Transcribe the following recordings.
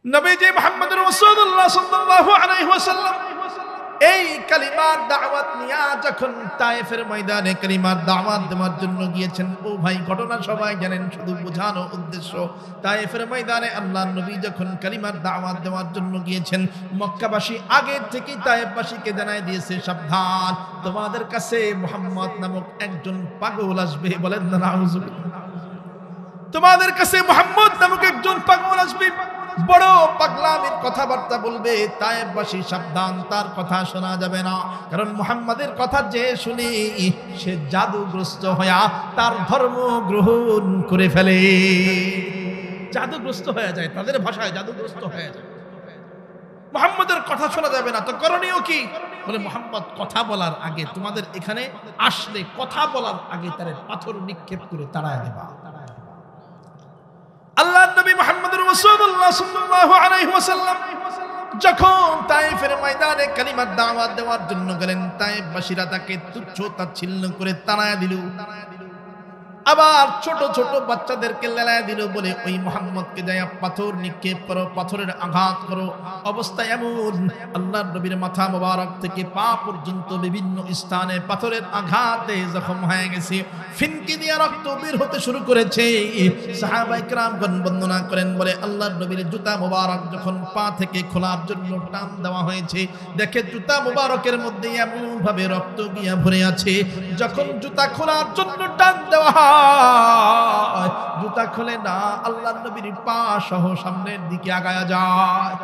নবীজি মুহাম্মদুর রাসূলুল্লাহ সাল্লাল্লাহু আলাইহি ওয়াসাল্লাম এই কালিমার দাওয়াত নিয়ে যখন তায়েফের ময়দানে কালিমার দাওয়াত দেওয়ার জন্য গিয়েছেন, ও ভাই ঘটনা সবাই জানেন, শুধু বোঝানো উদ্দেশ্য। তায়েফের ময়দানে আল্লাহর নবী যখন কালিমার দাওয়াত দেওয়ার জন্য গিয়েছেন, মক্কাবাসী আগে থেকেই তায়েফবাসীকে জানায় দিয়েছে, সাবধান, তোমাদের কাছে মুহাম্মদ নামক একজন পাগল আসবে। বলেন না নাউজুবিল্লাহ। তোমাদের কাছে মুহাম্মদ নামক একজন পাগল আসবে, বড় পাগলামির কথাবার্তা বলবে। তায়েফবাসী সাবধান, তার কথা শোনা যাবে না, কারণ মুহাম্মাদের কথা যে শুনে সে জাদুগ্রস্ত হয়ে তার ধর্ম গ্রহণ করে ফেলে। জাদুগ্রস্ত হয়ে যায়, তাদের ভাষায় জাদুগ্রস্ত হয়ে যায়। মুহাম্মাদের কথা শোনা যাবে না, তো করণীয় কি? বলে মুহাম্মদ কথা বলার আগে, তোমাদের এখানে আসলে কথা বলার আগে তার পাথর নিক্ষেপ করে তাড়ায় দেবা। আল্লাহর নবী মুহাম্মদুর রাসূলুল্লাহ সাল্লাল্লাহু আলাইহি ওয়াসাল্লাম যখন তায়েফের ময়দানে কালিমার দাওয়াত দেওয়ার জন্য গেলেন, তায়েফবাসীরা তাকে তুচ্ছ তাচ্ছিল্য করে তাড়ায় দিল। আবার ছোট ছোট বাচ্চাদেরকে লেলায় দিল, বলে ওই মুহাম্মদকে যায় পাথর নিক্ষেপ করো, পাথরের আঘাত করো। অবস্থা এমন, আল্লাহর নবীর মাথা মোবারক থেকে পা পর্যন্ত বিভিন্ন স্থানে পাথরের আঘাতে জখম হয়ে গেছে, ফিনকি দিয়ে রক্ত বের হতে শুরু করেছে। সাহাবায়ে কেরামগণ বর্ণনা করেন, বলে আল্লাহর নবীর জুতা মোবারক যখন পা থেকে খোলার জন্য টান দেওয়া হয়েছে, দেখে জুতা মোবারকের মধ্যে এমন ভাবে রক্ত গিয়া ভরে আছে। যখন জুতা খোলার জন্য টান দেওয়া হয়, জুতা খোলে না, আল্লাহর নবীর পা সহ সামনের দিকে আগায়া যায়।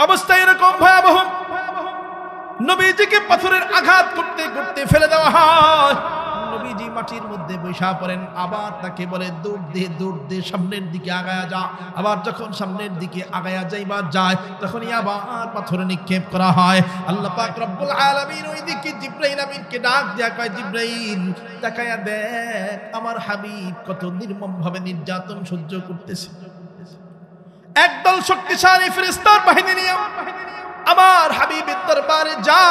অবস্থা এরকম ভয়াবহ, নবীজিকে পাথরের আঘাত করতে করতে ফেলে দেওয়া হয়। নবীজি মাটির মধ্যে বসা পড়েন, আবার তাকে বলে দৌড় দে সামনের দিকে আগায়া যা। আবার যখন সামনের দিকে আগায়া যাইবার যায়, তখনই আবার পাথর নিক্ষেপ করা হয়। আল্লাহ পাক রব্বুল আলামিন ওই দিকে জিবরাইল আমিনকে ডাক দিয়া কয়, জিবরাইল তাকায়া দেখ আমার হাবিব কত নির্মম ভাবে নির্যাতন সহ্য করতেছে। একদল শক্তিশালী ফেরেশতার বাহিনী নিয়ে আমার হাবিবের দরবারে যা,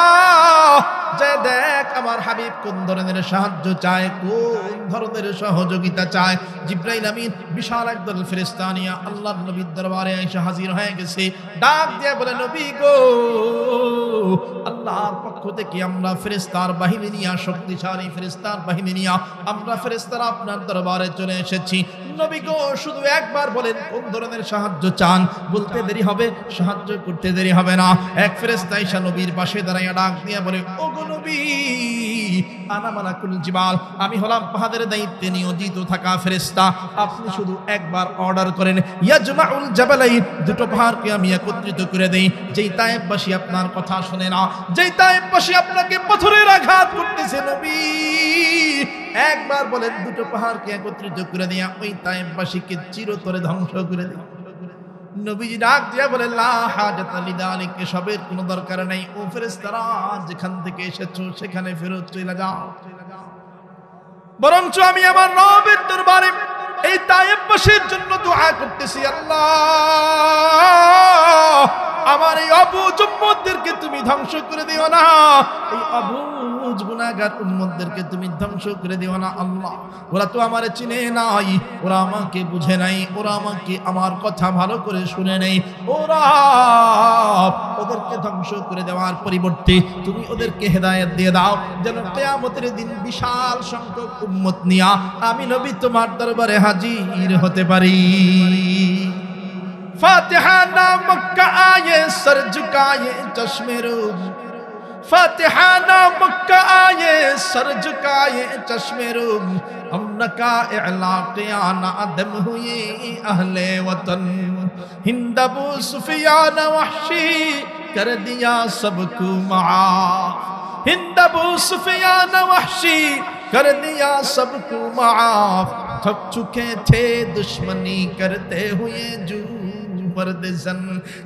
যায় দেখ আমার হাবিব কোন ধরনের সাহায্য চায়, কোন ধরনের সহযোগিতা চায়। জিবরাইল আমিন বিশাল একদল ফেরেশতা নিয়ে আল্লাহর নবীর দরবারে এসে হাজির হয়ে গেছে। ডাক দিয়ে বলে, নবী গো, আল্লাহর পক্ষ থেকে আমরা ফেরেশতার বাহিনী নিয়ে, শক্তিশালী ফেরেশতার বাহিনী নিয়ে আমরা ফেরেশতারা আপনার দরবারে চলে এসেছি। নবী গো, শুধু একবার বলেন কোন ধরনের সাহায্য চান, বলতে দেরি হবে, সাহায্য করতে দেরি হবে না। এক ফেরেশতা এসে নবীর পাশে দাঁড়াইয়া ডাক দিয়ে বলে, ও গো নবী, আনা মালাকুল জিবাল, আমি হলাম পাহাড়ের দায়িত্বে নিয়োজিত থাকা ফেরেশতা। আপনি শুধু একবার অর্ডার করেন, ইয়াজমাউল জাবালাইন, দুটো পাহাড়কে আমি একত্রিত করে দেই। যেই তায়েফবাসী আপনার কথা শুনে না, যেই তায়েফবাসী আপনাকে পাথরের আঘাত করতেছে, নবী একবার বলেন দুটো পাহাড়কে একত্রিত করে দিয়া ওই তায়েফবাসীকে চিরতরে ধ্বংস করে দেই। নবীজি ডাক দিয়া বলে, লা হাজাতা লিযালিক, এসবের কোনো দরকার নেই। ও ফেরেশতারা, যেখান থেকে এসেছো সেখানে ফেরত চলে যাও। বরঞ্চ আমি আমার রবের দরবারে এই তায়েফবাসীর জন্য দোয়া করতেছি, আল্লাহ আমার এই অবুঝ উম্মতদেরকে তুমি ধ্বংস করে দিও না, এই অবুঝ গুনাহগার উম্মতদেরকে তুমি ধ্বংস করে দিও না। আল্লাহ, ওরা তো আমারে চিনে নাই, ওরা আমাকে বুঝে নাই, ওরা আমাকে আমার কথা ভালো করে শুনে নেই। ওরা ওদেরকে ধ্বংস করে দেওয়ার পরিবর্তে তুমি ওদেরকে হেদায়েত দিয়ে দাও, যেন কিয়ামতের দিন বিশাল সংখ্যক উম্মত নিয়া আমি নবী তোমার দরবারে হাজির হতে পারি। फातिहा ना मक्का आए सर झुकाए चश्मे रूम, फातिहा ना मक्का आए सर झुकाए चश्मे रूम, अमन का इला क़ियाना अदम हुए अहले वतन, हिंद अबू सुफियान वहशी कर दिया सबको माफ, हिंद अबू सुफियान वहशी कर दिया सबको माफ, थक चुके थे दुश्मनी करते हुए जू।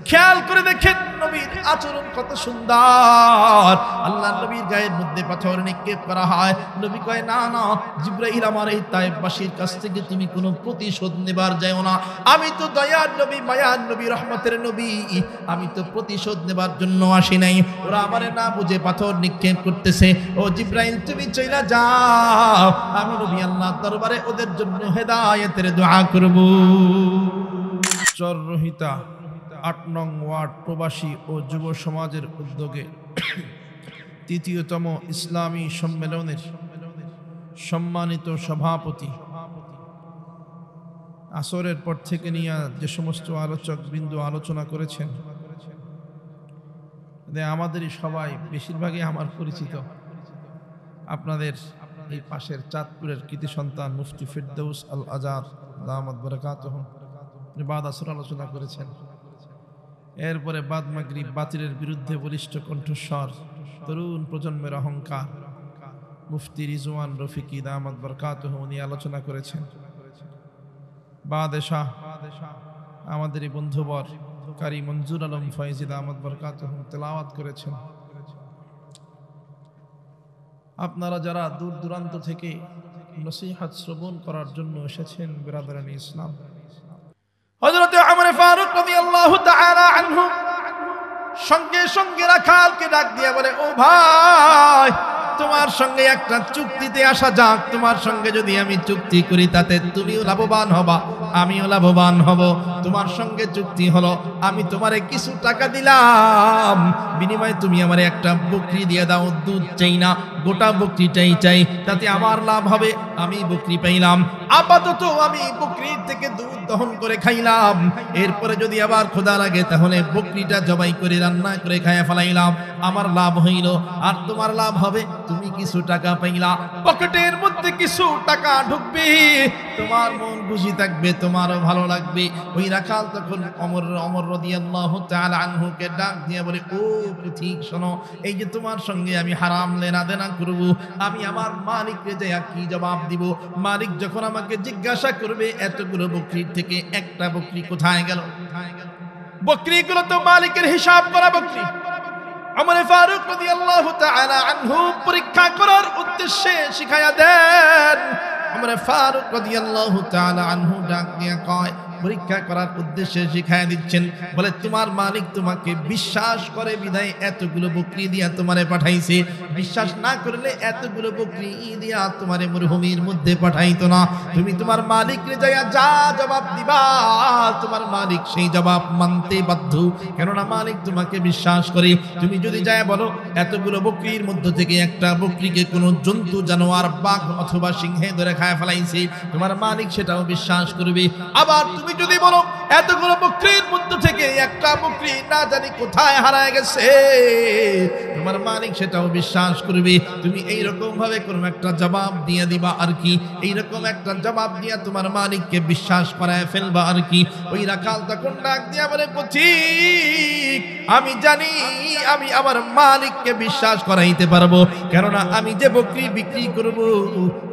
খেয়াল করে দেখেন নবীর আচরণ কত সুন্দর। আল্লাহ নবীর গায়ের মধ্যে পাথর নিক্ষেপ করা হয়, নবী কয়, না না জিবরাইল, আমার এই তায়েফবাসীর কাছ থেকে তুমি কোনো প্রতিশোধ নেবার যাও না। আমি তো দয়ার নবী, মায়ার নবী, রহমতের নবী, আমি তো প্রতিশোধ নেবার জন্য আসি নাই। ওরা আমারে না বুঝে পাথর নিক্ষেপ করতেছে। ও জিবরাইল, তুমি চইলা যাও, আমি নবী আল্লাহর দরবারে ওদের জন্য হেদায়েতের দোয়া করব। চররহিতা ৮ নং ওয়ার্ড প্রবাসী ও যুব সমাজের উদ্যোগে ৩য়তম ইসলামী সম্মেলনের সম্মানিত সভাপতি, আসরের পর থেকে নিয়ে যে সমস্ত আলোচক বিন্দু আলোচনা করেছেন, আমাদেরই সবাই বেশিরভাগই আমার পরিচিত। আপনাদের এই পাশের চাঁদপুরের কৃতি সন্তান মুফতি ফিরদৌস আল আজাদ দামাত বারাকাতুহুম বাদ আসর আলোচনা করেছেন। এরপরে বাদ মাগরিব বাতিলের বিরুদ্ধে বলিষ্ঠ কণ্ঠস্বর, তরুণ প্রজন্মের অহংকার মুফতি রিজওয়ান রফিকি দামাত বারাকাতুহুম উনি আলোচনা করেছেন। বাদেশা আমাদেরই বন্ধুবর কারি মঞ্জুর আলম ফয়েজি দামাত বারাকাতুহুম তেলাওয়াত করেছেন। আপনারা যারা দূর দূরান্ত থেকে নসিহত শ্রবণ করার জন্য এসেছেন, বিরাদরানি ইসলাম, হযরত ওমর ফারুক রাদিয়াল্লাহু তাআলা আনহু সঙ্গে সঙ্গে রাখালকে ডাক দিয়ে বলে, ও ভাই, তোমার সঙ্গে একটা চুক্তিতে আসা যাক। তোমার সঙ্গে যদি আমি চুক্তি করি, তাতে তুমিও লাভবান হবা, আমিও লাভবান হব। তোমার সঙ্গে চুক্তি হলো, আমি তোমারে কিছু টাকা দিলাম, বিনিময়ে তুমি আমারে একটা বকরি দিয়ে দাও। দুধ চাই না, গোটা বকরিটাই চাই, তাতে আমার লাভ হবে, আমি বকরি পাইলাম। আপাতত আমি বকরির থেকে দুধ দহন করে খাইলাম, এরপরে যদি আবার ক্ষুধা লাগে তাহলে বকরিটা জবাই করে রান্না করে খাইয়া ফেলাইলাম, আমার লাভ হইল। আর তোমার লাভ হবে, তুমি কিছু টাকা পাইলা, পকেটের মধ্যে কিছু টাকা ঢুকবে, তোমার মন খুশি থাকবে, তোমারও ভালো লাগবে। ওই রাখাল তখন ওমর রাদিয়াল্লাহু তাআলা আনহুকে ডাক দিয়ে বলে, ও ঠিক শোনো, এই যে তোমার সঙ্গে আমি হারাম লেনা দেনা করব, আমি আমার মালিককে যাইয়া কি জবাব দিব? মালিক যখন আমাকে জিজ্ঞাসা করবে, এতগুলো বকরির থেকে একটা বকরি কোথায় গেল? বকরিগুলো তো মালিকের হিসাব করা বকরি। ওমর ফারুক রাদিয়াল্লাহু তাআলা আনহু পরীক্ষা করার উদ্দেশ্যে শিখায়া দেন। ওমর ফারুক রাদিয়াল্লাহু তাআলা আনহু ডাক দিয়ে কয়, পরীক্ষা করার উদ্দেশ্যে শিখায়া দিচ্ছেন, বলে তোমার মালিক তোমাকে বিশ্বাস করে বিধায় এতগুলো বকরি দিয়া তোমারে পাঠাইছে। বিশ্বাস না করলে এতগুলো বকরি দিয়া তোমারে মরুভূমির মধ্যে পাঠাইতো না। তুমি তোমার মালিককে যাইয়া যা জবাব দিবা, তোমার মালিক সেই জবাব মানতে বাধ্য, কেননা মালিক তোমাকে বিশ্বাস করে। তুমি যদি যায় বলো এতগুলো বকরির মধ্য থেকে একটা বকরিকে কোনো জন্তু, জানোয়ার, বাঘ অথবা সিংহে ধরে খায় ফেলাইছে, তোমার মালিক সেটাও বিশ্বাস করবে। আবার তুমি যদি বলো এতগুলো বকরির মধ্য থেকে একটা বকরি না জানি কোথায় হারায় গেছে, তোমার মালিক সেটাও বিশ্বাস করবে। তুমি এইরকম ভাবে কোনো একটা জবাব দিয়ে দিবা আর কি, এইরকম একটা জবাব দিয়া তোমার মালিককে বিশ্বাস করায় ফেলবা আর কি। ওই রাখাল তখন ডাক দিয়া বলে, ঠিক, আমি জানি আমি আমার মালিককে বিশ্বাস করাইতে পারবো, কেননা আমি যে বকরি বিক্রি করব,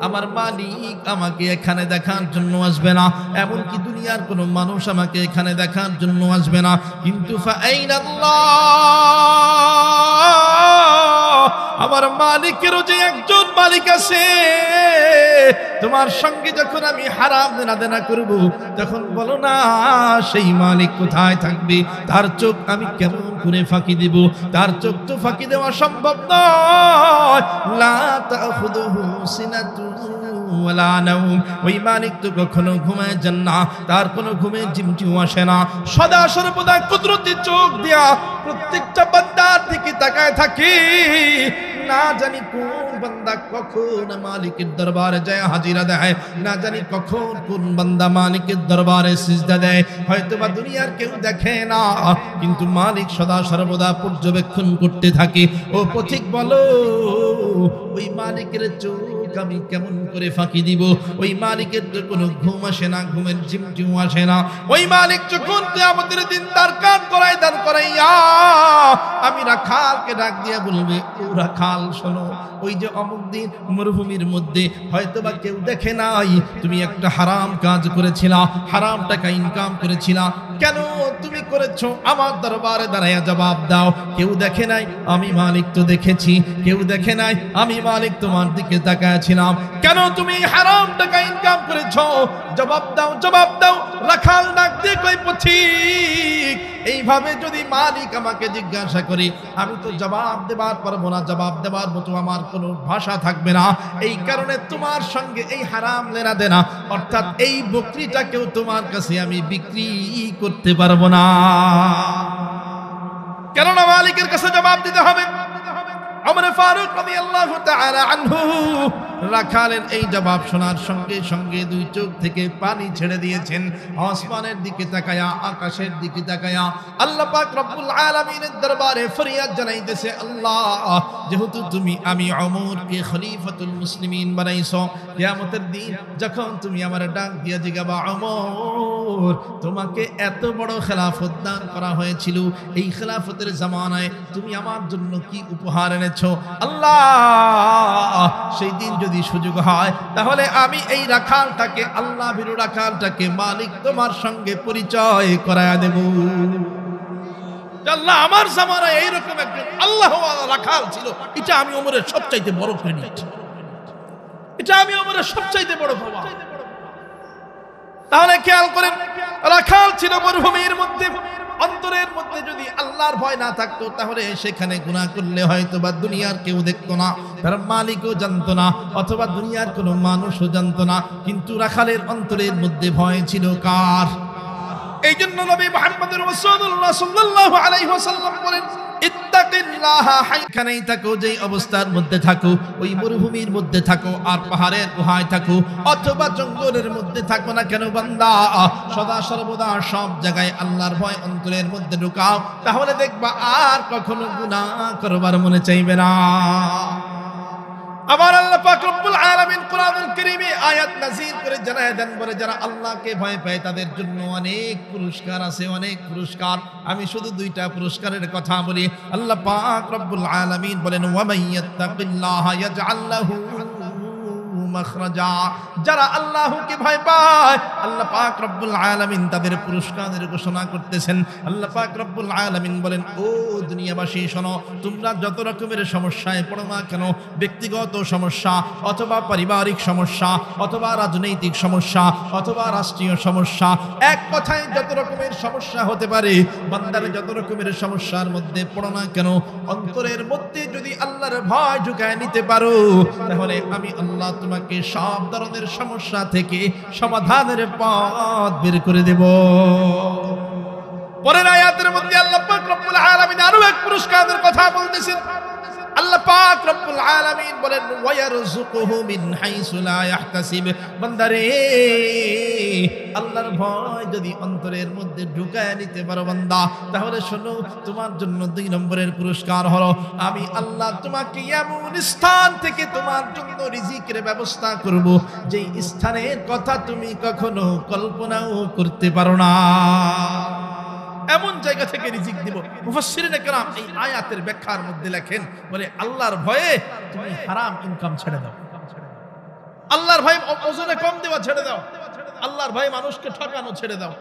আমার মালিক আমাকে এখানে দেখার জন্য আসবে না, এমনকি দুনিয়ার কোনো মানুষ আমাকে এখানে দেখার জন্য আসবে না। কিন্তু আমার মালিকেরও যে একজন মালিক আছে, তোমার সঙ্গে যখন আমি হারাম দেনা দেনা করব, তখন বলো না সেই মালিক কোথায় থাকবে? তার চোখ আমি কেমন করে ফাঁকি দেব? তার চোখ তো ফাঁকি দেওয়া সম্ভব নয়। লা তাখুযুহু সিনাতুন ওয়ালা নাওম, ওই মালিক তো কখনো ঘুমায় যান না, তার কোনো ঘুমে ঝিমঝিম আসে না, সদা সর্বদা কুদরতি চোখ দিয়া প্রত্যেকটা বান্দার দিকে তাকায় থাকে। না জানি কোন বান্দা কখন মালিকের দরবারে যায় হাজিরা দেয়, না জানি কখন কোন বান্দা মালিকের দরবারে সিজদা দেয়। হয়তোবা দুনিয়ার কেউ দেখে না, কিন্তু মালিক সদা সর্বদা পর্যবেক্ষণ করতে থাকে। ও পথিক বলো, ওই মালিকের চোখ আমি কেমন করে ফাঁকি দিব? ওই মালিকের তো কোনো ঘুম আসে না, ঘুমের ঝিমঝিম আসে না। ওই মালিক যখন কিয়ামতের দিন তার কান করাই দান করাইয়া আমি রাখালকে ডাক দিয়ে বলবে, ও রাখাল শোনো, ওই যে অমুক দিন মরুভূমির মধ্যে হয়তোবা কেউ দেখে নাই, তুমি একটা হারাম কাজ করেছিলা, হারাম টাকা ইনকাম করেছিলা, কেন তুমি করেছো? আমার দরবারে দাঁড়াইয়া জবাব দাও। কেউ দেখে নাই, আমি মালিক তো দেখেছি। কেউ দেখে নাই, আমি মালিক তোমার দিকে তাকায়াছিলাম। কেন তুমি হারাম টাকা ইনকাম করেছো? জবাব দাও, জবাব দাও। রাখাল ডাক দিয়ে কই, পথিক এইভাবে যদি মালিক আমাকে জিজ্ঞাসা করে আমি তো জবাব দেবার পারবো না, জবাব দেবার মতো আমার কোনো ভাষা থাকবে না। এই কারণে তোমার সঙ্গে এই হারাম লেনা দেনা অর্থাৎ এই বকরিটাকেও তোমার কাছে আমি বিক্রি করতে পারবো না, কেননা মালিকের কাছে জবাব দিতে হবে। ওমর ফারুক রাদিয়াল্লাহু তাআলা আনহু রাখালের এই জবাব শোনার সঙ্গে সঙ্গে দুই চোখ থেকে পানি ছেড়ে দিয়েছেন। আসমানের দিকে তাকায়া, আকাশের দিকে তাকায়া আল্লাহ পাক রব্বুল আলামিনের দরবারে ফরিয়াদ জানাইতেছে, আল্লাহ যেহেতু তুমি আমি ওমরকে খলিফাতুল মুসলিমিন বানাইছো, কিয়ামতের দিন যখন তুমি আমার ডাক দিয়া জিগাবা, ওমর তোমাকে এত বড় খেলাফত দান করা হয়েছিল, এই খেলাফতের জামানায় তুমি আমার জন্য কি উপহার এনেছো? আল্লাহ সেই দিন যদি সুযোগ হয় তাহলে আমি এই রাখালটাকে, আল্লাহ ভীরু রাখালটাকে মালিক তোমার সঙ্গে পরিচয় করায়া দেব। আল্লাহ আমার জামানায় এইরকম একজন আল্লাহ রাখাল ছিল, এটা আমি ওমরের সবচাইতে বড় করে নিয়েছি, এটা আমি ওমরের সবচাইতে বড় পাওয়া। তাহলে খেয়াল করেন, রাখাল ছিল মরুভূমির মধ্যে, অন্তরের মধ্যে যদি আল্লাহর ভয় না থাকতো তাহলে সেখানে গুনাহ করলে হয়তো বা দুনিয়ার কেউ দেখতো না, তার মালিকও জানতো না, অথবা দুনিয়ার কোনো মানুষও জানতো না, কিন্তু রাখালের অন্তরের মধ্যে ভয় ছিল কার? এই জন্য নবী মুহাম্মদুর রাসূলুল্লাহ সাল্লাল্লাহু আলাইহি ওয়াসাল্লাম বলেন, ইত্তাকিল্লাহা হাইখানেই থাকো, যেই অবস্থার মধ্যে থাকো, ওই মরুভূমির মধ্যে থাকো আর পাহাড়ের গুহায় থাকো অথবা জঙ্গলের মধ্যে থাকো না কেন বান্দা, সদা সর্বদা সব জায়গায় আল্লাহর ভয় অন্তরের মধ্যে ঢুকাও, তাহলে দেখবা আর কখনো গুনাহ করবার মনে চাইবে না। আবার আল্লাহ পাক রব্বুল আলামিন কোরআনুল কারীমে আয়াত নাযিল করে জানায় দেন, বলে যারা আল্লাহকে ভয় পায় তাদের জন্য অনেক পুরস্কার আছে, অনেক পুরস্কার। আমি শুধু দুইটা পুরস্কারের কথা বলি। আল্লাহ পাক রব্বুল আলামিন বলেন, ওয়া মাইয়াত্তাকিল্লাহা ইয়াজআল লাহু মাখরাজা, যারা আল্লাহকে ভয় পায় আল্লাহ পাক রব্বুল আলামিন তাদের পুরস্কারের ঘোষণা করতেছেন। আল্লাহ পাক রব্বুল আলামিন বলেন, ও দুনিয়াবাসী শোনো, তোমরা যত রকমের সমস্যায় পড়ো না কেন, ব্যক্তিগত সমস্যা অথবা পারিবারিক সমস্যা অথবা রাজনৈতিক সমস্যা অথবা রাষ্ট্রীয় সমস্যা, এক কথায় যত রকমের সমস্যা হতে পারে, বান্দার যত রকমের সমস্যার মধ্যে পড়ো না কেন, অন্তরের মধ্যে যদি আল্লাহর ভয় ঢুকায় নিতে পারো তাহলে আমি আল্লাহ তোমাকে সব ধরনের সমস্যা থেকে সমাধানের পথ বের করে দেব। পরের আয়াতের মধ্যে আল্লাহ পাক রব্বুল আলামিন আরো এক পুরস্কারের কথা বলতেছেন। আল্লাহ পাক রব্বুল আলামিন বলেন, ওয়ায়ারযুকুহু মিন হাইসু লা ইয়াহতাসিব, বান্দারে আল্লাহর ভয় যদি অন্তরের মধ্যে ঢুকায় নিতে পারো বান্দা, তাহলে শোনো তোমার জন্য 2 নম্বরের পুরস্কার হলো আমি আল্লাহ তোমাকে এমন স্থান থেকে তোমার জন্য রিজিকের ব্যবস্থা করব যেই স্থানের কথা তুমি কখনো কল্পনাও করতে পারো না, এমন জায়গা থেকে রিজিক দিব। মুফাসসিরিনে কেরাম এই আয়াতের ব্যাখ্যার মধ্যে লেখেন, বলে আল্লাহর ভয়ে তুমি হারাম ইনকাম ছেড়ে দাও, আল্লাহর ভয় ওজনে কম দেওয়া ছেড়ে দাও, আল্লাহর ভয়ে মানুষকে ঠকানো ছেড়ে দাও।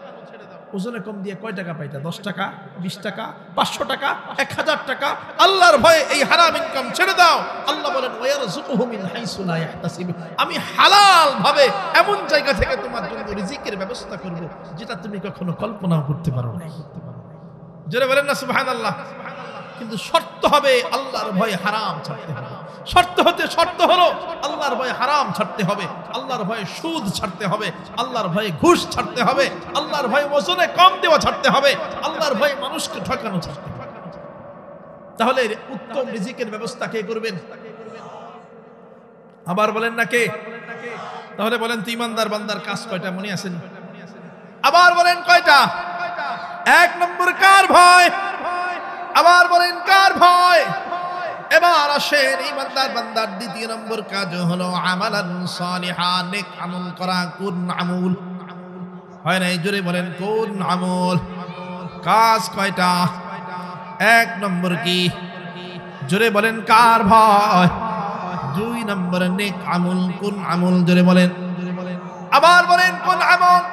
ওজনে কম দিয়ে কয় টাকা পাইতা? 10 টাকা, 20 টাকা, 500 টাকা, 1000 টাকা। আল্লাহর ভয়ে এই হারাম ইনকাম ছেড়ে দাও। আল্লাহ বলেন, ওয়ারযুকুহু মিন হাইসু লা ইয়াহতাসিব, আমি হালাল ভাবে এমন জায়গা থেকে তোমার জন্য রিজিকের ব্যবস্থা করব যেটা তুমি কখনো কল্পনাও করতে পারো না। জোরে বলেন না সুবহানাল্লাহ। কিন্তু শর্ত হবে আল্লাহর ভয়ে হারাম ছাড়তে হবে। শর্ত হলো আল্লাহর ভয়ে হারাম ছাড়তে হবে, আল্লাহর ভয়ে সুদ ছাড়তে হবে, আল্লাহর ভয়ে ঘুষ ছাড়তে হবে, আল্লাহর ভয়ে ওজনে কম দেওয়া ছাড়তে হবে, আল্লাহর ভয়ে মানুষকে ঠকানো ছাড়তে হবে। তাহলে উত্তম রিজিকের ব্যবস্থা কে করবেন? আবার বলেন না কে? তাহলে বলেন তো ইমানদার বান্দার কাজ কয়টা মনে আছেন? আবার বলেন কয়টা? 1 নম্বর কার ভয়? আবার বলেন কার ভয়? এবার আসেন ইমানদার বান্দার 2 নম্বর কাজ হলো আমালান সালিহা, নেক আমল করা। কোন আমল হয় না? জোরে বলেন কোন আমল? কাজ কয়টা? 1 নম্বর কি? জোরে বলেন কার ভয়? 2 নম্বর নেক আমল। কোন আমল? জোরে বলেন। আবার বলেন কোন আমল?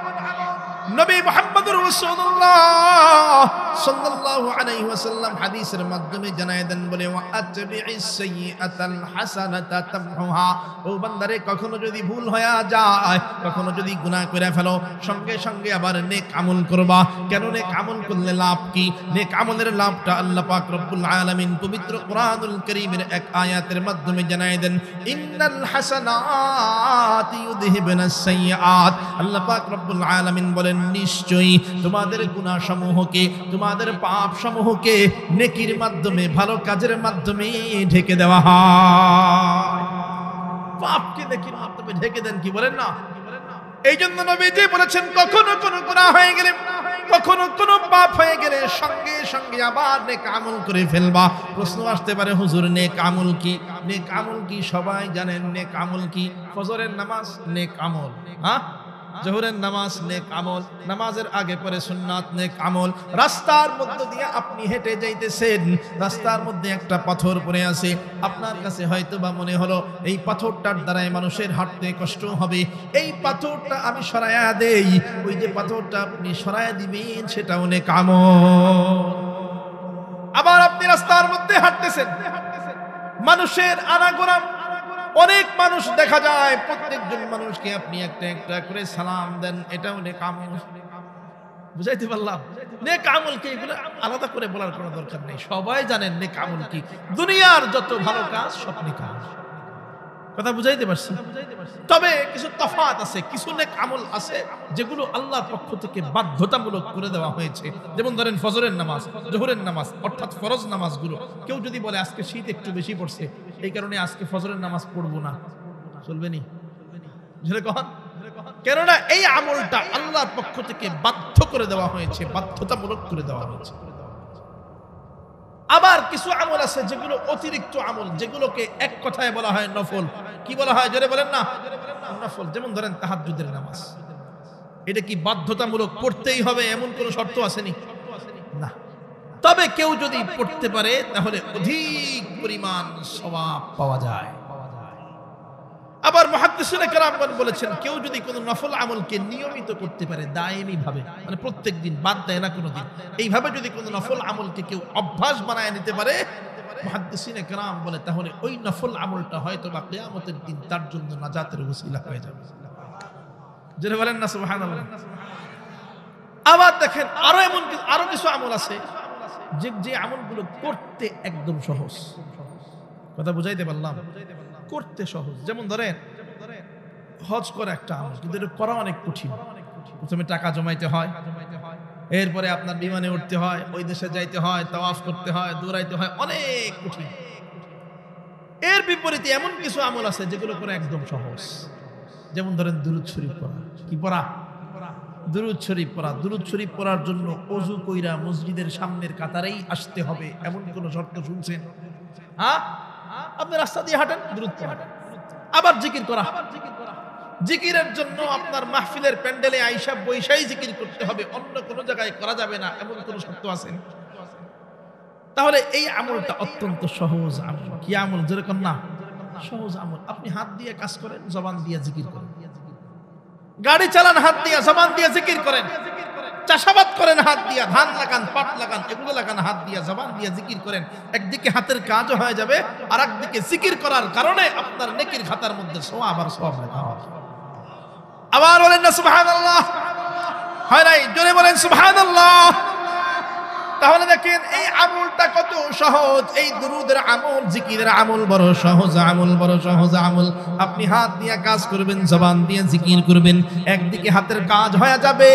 নবী মুহাম্মদুর রাসূলুল্লাহ সাল্লাল্লাহু আলাইহি ওয়াসাল্লাম হাদিসের মাধ্যমে জানায় দেন বলে ওয়া আতবি'is সাইয়্যাতাল হাসানাতা তামহুহা। ও বান্দারে, কখনো যদি ভুল হয়ে যায়, কখনো যদি গুনাহ করে ফেলো, সঙ্গে সঙ্গে আবার নেক আমল করবা। কেন নেক আমল করলে লাভ কি? নেক আমলের লাভটা আল্লাহ পাক রব্বুল আলামিন পবিত্র কোরআনুল কারীমের এক আয়াতের মাধ্যমে জানায় দেন, ইন্নাল হাসানাতি ইউযহিবুনাস সাইয়্যাত। আল্লাহ পাক রব্বুল আলামিন বলেন, নিশ্চয়ই তোমাদের গুনাহ সমূহকে, তোমাদের পাপ সমূহকে নেকির মাধ্যমে, ভালো কাজের মাধ্যমে ঢেকে দেওয়া হয়। পাপকে নেকির মাধ্যমে ঢেকে দেন, কি বলেন না? এই জন্য নবীজি বলেছেন, কখনো কোনো গুনাহ হয়ে গেলে, কখনো কোনো পাপ হয়ে গেলে সঙ্গে সঙ্গে আবার নেক আমল করে ফেলবা। প্রশ্ন আসতে পারে, হুজুর নেক আমল কি? নেক আমল কি সবাই জানেন। নেক আমল কি? ফজরের নামাজ নেক আমল, হ্যাঁ, জোহরের নামাজ নেক আমল, নামাজের আগে পরে সুন্নাত নেক আমল। রাস্তার মধ্য দিয়ে আপনি হেঁটে যাইতেছেন, রাস্তার মধ্যে একটা পাথর পড়ে আছে, আপনার কাছে হয়তো বা মনে হলো এই পাথরটার দ্বারাই মানুষের হাঁটতে কষ্ট হবে, এই পাথরটা আমি সরায়া দেই। ওই যে পাথরটা আপনি সরায়া দিবেন, সেটাও নেক আমল। আবার আপনি রাস্তার মধ্যে হাঁটতেছেন, মানুষের আনাগোনা, অনেক মানুষ দেখা যায়, প্রত্যেকজন মানুষকে আপনি একটা একটা করে সালাম দেন, এটাও নেক আমল। বুঝাইতে পারলাম? নেক আমল কি, এগুলো আলাদা করে বলার কোনো দরকার নেই, সবাই জানেন নেক আমল কি। দুনিয়ার যত ভালো কাজ সব নেক আমল। কথা বুঝাইতে পারছি? তবে কিছু তফাৎ আছে, কিছু নেক আমল আছে যেগুলো আল্লাহর পক্ষ থেকে বাধ্যতামূলক করে দেওয়া হয়েছে। যেমন ধরেন ফজরের নামাজ, জোহরের নামাজ, অর্থাৎ ফরজ নামাজগুলো। কেউ যদি বলে আজকে শীত একটু বেশি পড়ছে, এই কারণে আজকে ফজরের নামাজ পড়বো না, চলবে নি? কেননা এই আমলটা আল্লাহর পক্ষ থেকে বাধ্য করে দেওয়া হয়েছে, বাধ্যতামূলক করে দেওয়া হয়েছে। আবার কিছু আমল আছে যেগুলো অতিরিক্ত আমল, যেগুলোকে এক কথায় বলা হয় নফল। কি বলা হয় জোরে বলেন না? নফল। যেমন ধরেন তাহাজ্জুদের নামাজ, এটা কি বাধ্যতামূলক পড়তেই হবে এমন কোন শর্ত আসেনি? না। তবে কেউ যদি পড়তে পারে তাহলে অধিক পরিমাণ সওয়াব পাওয়া যায়। আবার মুহাদ্দিসিনে কেরামগণ বলেছেন, কেউ যদি কোনো নফল আমলকে নিয়মিত করতে পারে, দায়েমি ভাবে, মানে প্রত্যেক দিন বাদ দেয় না কোনো দিন, এইভাবে যদি কোনো নফল আমলকে কেউ অভ্যাস বানায় নিতে পারে, মুহাদ্দিসিনে কেরাম বলে তাহলে ওই নফল আমলটা হয়তো বা কিয়ামতের দিন তার জন্য নাজাতের ওসিলা হয়ে যাবে। যারা বলেন না সুবহানাল্লাহ। আবার দেখেন আরো কিছু আমল আছে যে আমলগুলো করতে একদম সহজ। কথা বুঝাইতে পারলাম? করতে সহজ। যেমন ধরেন হজ করা একটা আমল, কিন্তু এটা করা অনেক কঠিন। প্রথমে টাকা জমাইতে হয়, এরপরে আপনার বিমানে উঠতে হয়, ওই দেশে যাইতে হয়, তাওয়াফ করতে হয়, দৌড়াইতে হয়, অনেক কঠিন। এর বিপরীতে এমন কিছু আমল আছে যেগুলো করে একদম সহজ। যেমন ধরেন দুরূদ শরীফ পড়া। কি পড়া? দুরূদ শরীফ পড়া। দুরূদ শরীফ পড়ার জন্য ওযু কইরা মসজিদের সামনের কাতারেই আসতে হবে, এমন কোন শর্ত শুনছেন? হ্যাঁ, আপনি রাস্তা দিয়ে হাঁটেন, দুরূদ পড়েন। আবার জিকির করা, জিকিরের জন্য আপনার মাহফিলের প্যান্ডেলে আইসা বৈশাই জিকির করতে হবে, অন্য কোন জায়গায় করা যাবে না, এমন কোন শর্ত আছে? তাহলে এই আমলটা অত্যন্ত সহজ আমল। কি আমল? যেরকম না সহজ আমল। আপনি হাত দিয়ে কাজ করেন, জবান দিয়ে জিকির করেন। গাড়ি চালান হাত দিয়ে, জবান দিয়ে জিকির করেন। চাষাবাদ করেন হাত দিয়া, ধান লাগান, পাট লাগান, এগুলো লাগান হাত দিয়া, জবান দিয়ে জিকির করেন। একদিকে হাতের কাজও হয়ে যাবে, আর একদিকে জিকির করার কারণে আপনার নেকির খাতার মধ্যে সওয়াব আর সওয়াব লেখা হবে। আবার বলেন না সুবহানাল্লাহ। হয় নাই? জোরে বলেন সুবহানাল্লাহ। তাহলে দেখেন এই আমলটা কত সহজ। এই দুরুদের আমল, জিকিরের আমল বড় সহজ আমল, বড় সহজ আমল। আপনি হাত দিয়ে কাজ করবেন, জবান দিয়ে জিকির করবেন, একদিকে হাতের কাজ হয়ে যাবে,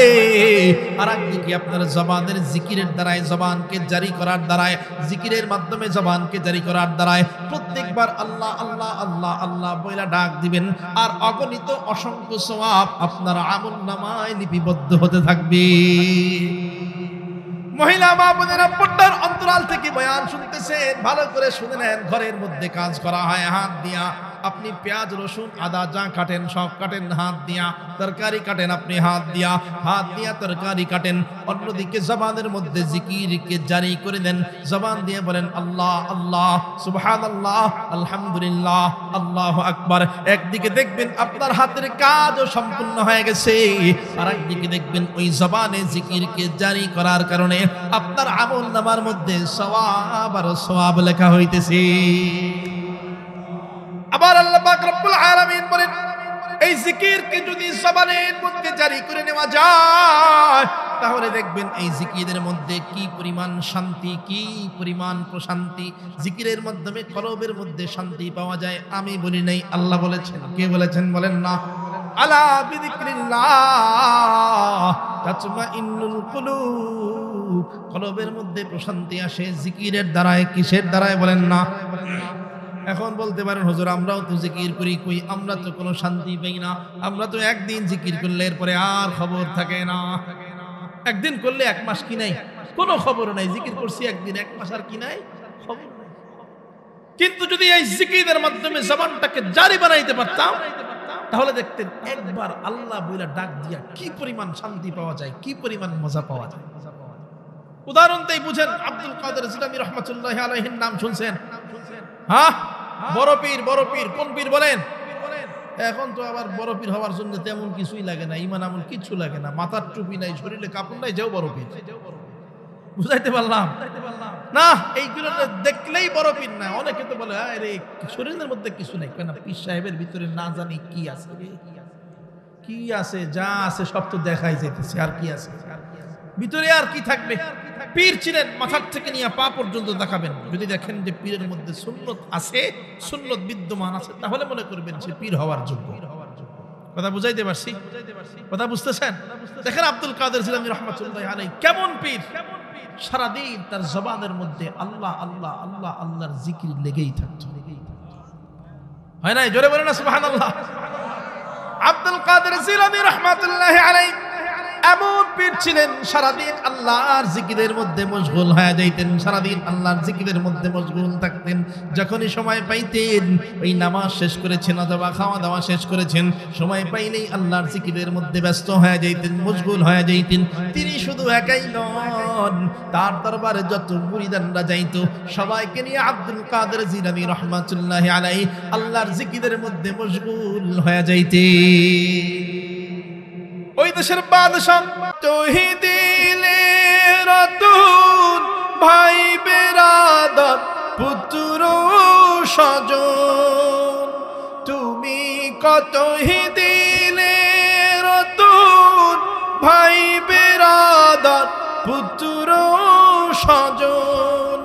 আর একদিকে আপনার জবানের জিকিরের দ্বারায়, জবানকে জারি করার দ্বারায়, জিকিরের মাধ্যমে জবানকে জারি করার দ্বারায় প্রত্যেকবার আল্লাহ আল্লাহ আল্লাহ আল্লাহ বইলা ডাক দিবেন, আর অগণিত অসংখ্য সওয়াব আপনার আমলনামায় লিপিবদ্ধ হতে থাকবে। মহিলা মা বোনেরা পর্দার অন্তরাল থেকে বয়ান শুনতেছেন, ভালো করে শুনে নেন। ঘরের মধ্যে কাজ করা হয় হাত দিয়া, আপনি পেঁয়াজ রসুন আদা যা কাটেন সব কাটেন হাত দিয়া, তরকারি কাটেন আপনি হাত দিয়া তরকারি কাটেন। অন্যদিকে জবানের মধ্যে জিকিরকে জারি করে দেন, জবান দিয়ে বলেন আল্লাহ আল্লাহ সুবহানাল্লাহ আলহামদুলিল্লাহ আল্লাহু আকবার। একদিকে দেখবেন আপনার হাতের কাজও সম্পূর্ণ হয়ে গেছে, আর একদিকে দেখবেন ওই জবানে জিকিরকে জারি করার কারণে আপনার আমলনামার মধ্যে সওয়াব আর সওয়াব লেখা হইতেছে। আবার আল্লাহ পাক রব্বুল আলামিন বলেন এই জিকিরকে যদি জবানের মধ্যে জারি করে নেওয়া যায় তাহলে দেখবেন এই জিকিরের মধ্যে কি পরিমাণ শান্তি, কি পরিমাণ প্রশান্তি। জিকিরের মাধ্যমে কলবের মধ্যে শান্তি পাওয়া যায়। আমি বলি নাই, আল্লাহ বলেছেন। কে বলেছেন বলেন না? আলা বিযিকরিল্লাহ তাতমাইন্নুল কুলুব। কলবের মধ্যে প্রশান্তি আসে জিকিরের দ্বারায়। কিসের দ্বারায় বলেন না? এখন বলতে পারেন হুজুর আমরাও তো জিকির করি, কই আমরা তো কোনো শান্তি পাই না। আমরা তো একদিন জিকির করলে এরপরে আর খবর থাকে না। একদিন করলে এক মাস কি নাই, কোনো খবর নাই। জিকির করছি একদিন, এক মাস আর কি নাই, খবর নাই। কিন্তু যদি এই জিকিরের মাধ্যমে জবানটাকে জারি বানাইতে পারতাম তাহলে দেখতেন একবার আল্লাহ বইলা ডাক দিয়া কি পরিমাণ শান্তি পাওয়া যায়, কি পরিমাণ মজা পাওয়া যায়। উদাহরণটাই বুঝেন, আব্দুল কাদের জিলানী রাহমাতুল্লাহি আলাইহির নাম শুনছেন? হ্যাঁ, বড় পীর। বড় পীর কোন পীর বলেন? এখন তো আবার বড় পীর হওয়ার জন্য তেমন কিছুই লাগে না, ইমান আমল কিছু লাগে না, মাথার টুপি নাই, শরীরে কাপড় নাই, যেও বড় পীর। বুঝাইতে পারলাম না? এইগুলো দেখলেই বড় পীর না। অনেকে তো বলে আরে শরীরের মধ্যে কিছু নাই, কেন পীর সাহেবের ভিতরে না জানি কি আছে, কি আছে, যা আছে সব তো দেখাই যাইতেছে, আর কি আছে ভিতরে, আর কি থাকবে? পীর ছিলেন, মাথার থেকে নিয়ে পা পর্যন্ত দেখাবেন। যদি দেখেন যে পীরের মধ্যে সুন্নত আছে, সুন্নত বিদ্যমান আছে, তাহলে মনে করবেন সে পীর হওয়ার যোগ্য। কথা বুঝাইতে পারছি? কথা বুঝতেছেন? দেখেন আব্দুল কাদের জিলানী রাহমাতুল্লাহি আলাইহি কেমন পীর। সারাদিন তার জবানের মধ্যে আল্লাহ আল্লাহ আল্লাহ আল্লাহর জিকির লেগেই থাকতো। হয় না? জোরে বলেন না সুবহানাল্লাহ। আব্দুল কাদের জিলানী রাহমাতুল্লাহি আলাইহি এমন পীর ছিলেন, সারাদিন আল্লাহর জিকিরের মধ্যে মশগুল হয়ে যাইতেন, সারাদিন আল্লাহর জিকিরের মধ্যে মশগুল থাকতেন। যখনই সময় পাইতেন, ওই নামাজ শেষ করেছেন অথবা খাওয়া দাওয়া শেষ করেছেন, সময় পাইলেই আল্লাহর জিকিরের মধ্যে ব্যস্ত হয়ে যাইতেন, মশগুল হয়ে যাইতেন। তিনি শুধু একাই নন, তার দরবারে যত মুরিদানরা যাইত সবাইকে নিয়ে আব্দুল কাদের জিলানী রাহমাতুল্লাহি আলাইহি আল্লাহর জিকিরের মধ্যে মশগুল হয়ে যাইতেন। ওই দেশের বাদশাহ তৌহিদিলে রতুন ভাই বেরাদর পুত্র স্বজন, তুমি কত দিলে রতুন ভাই বেরাদর পুত্র স্বজন,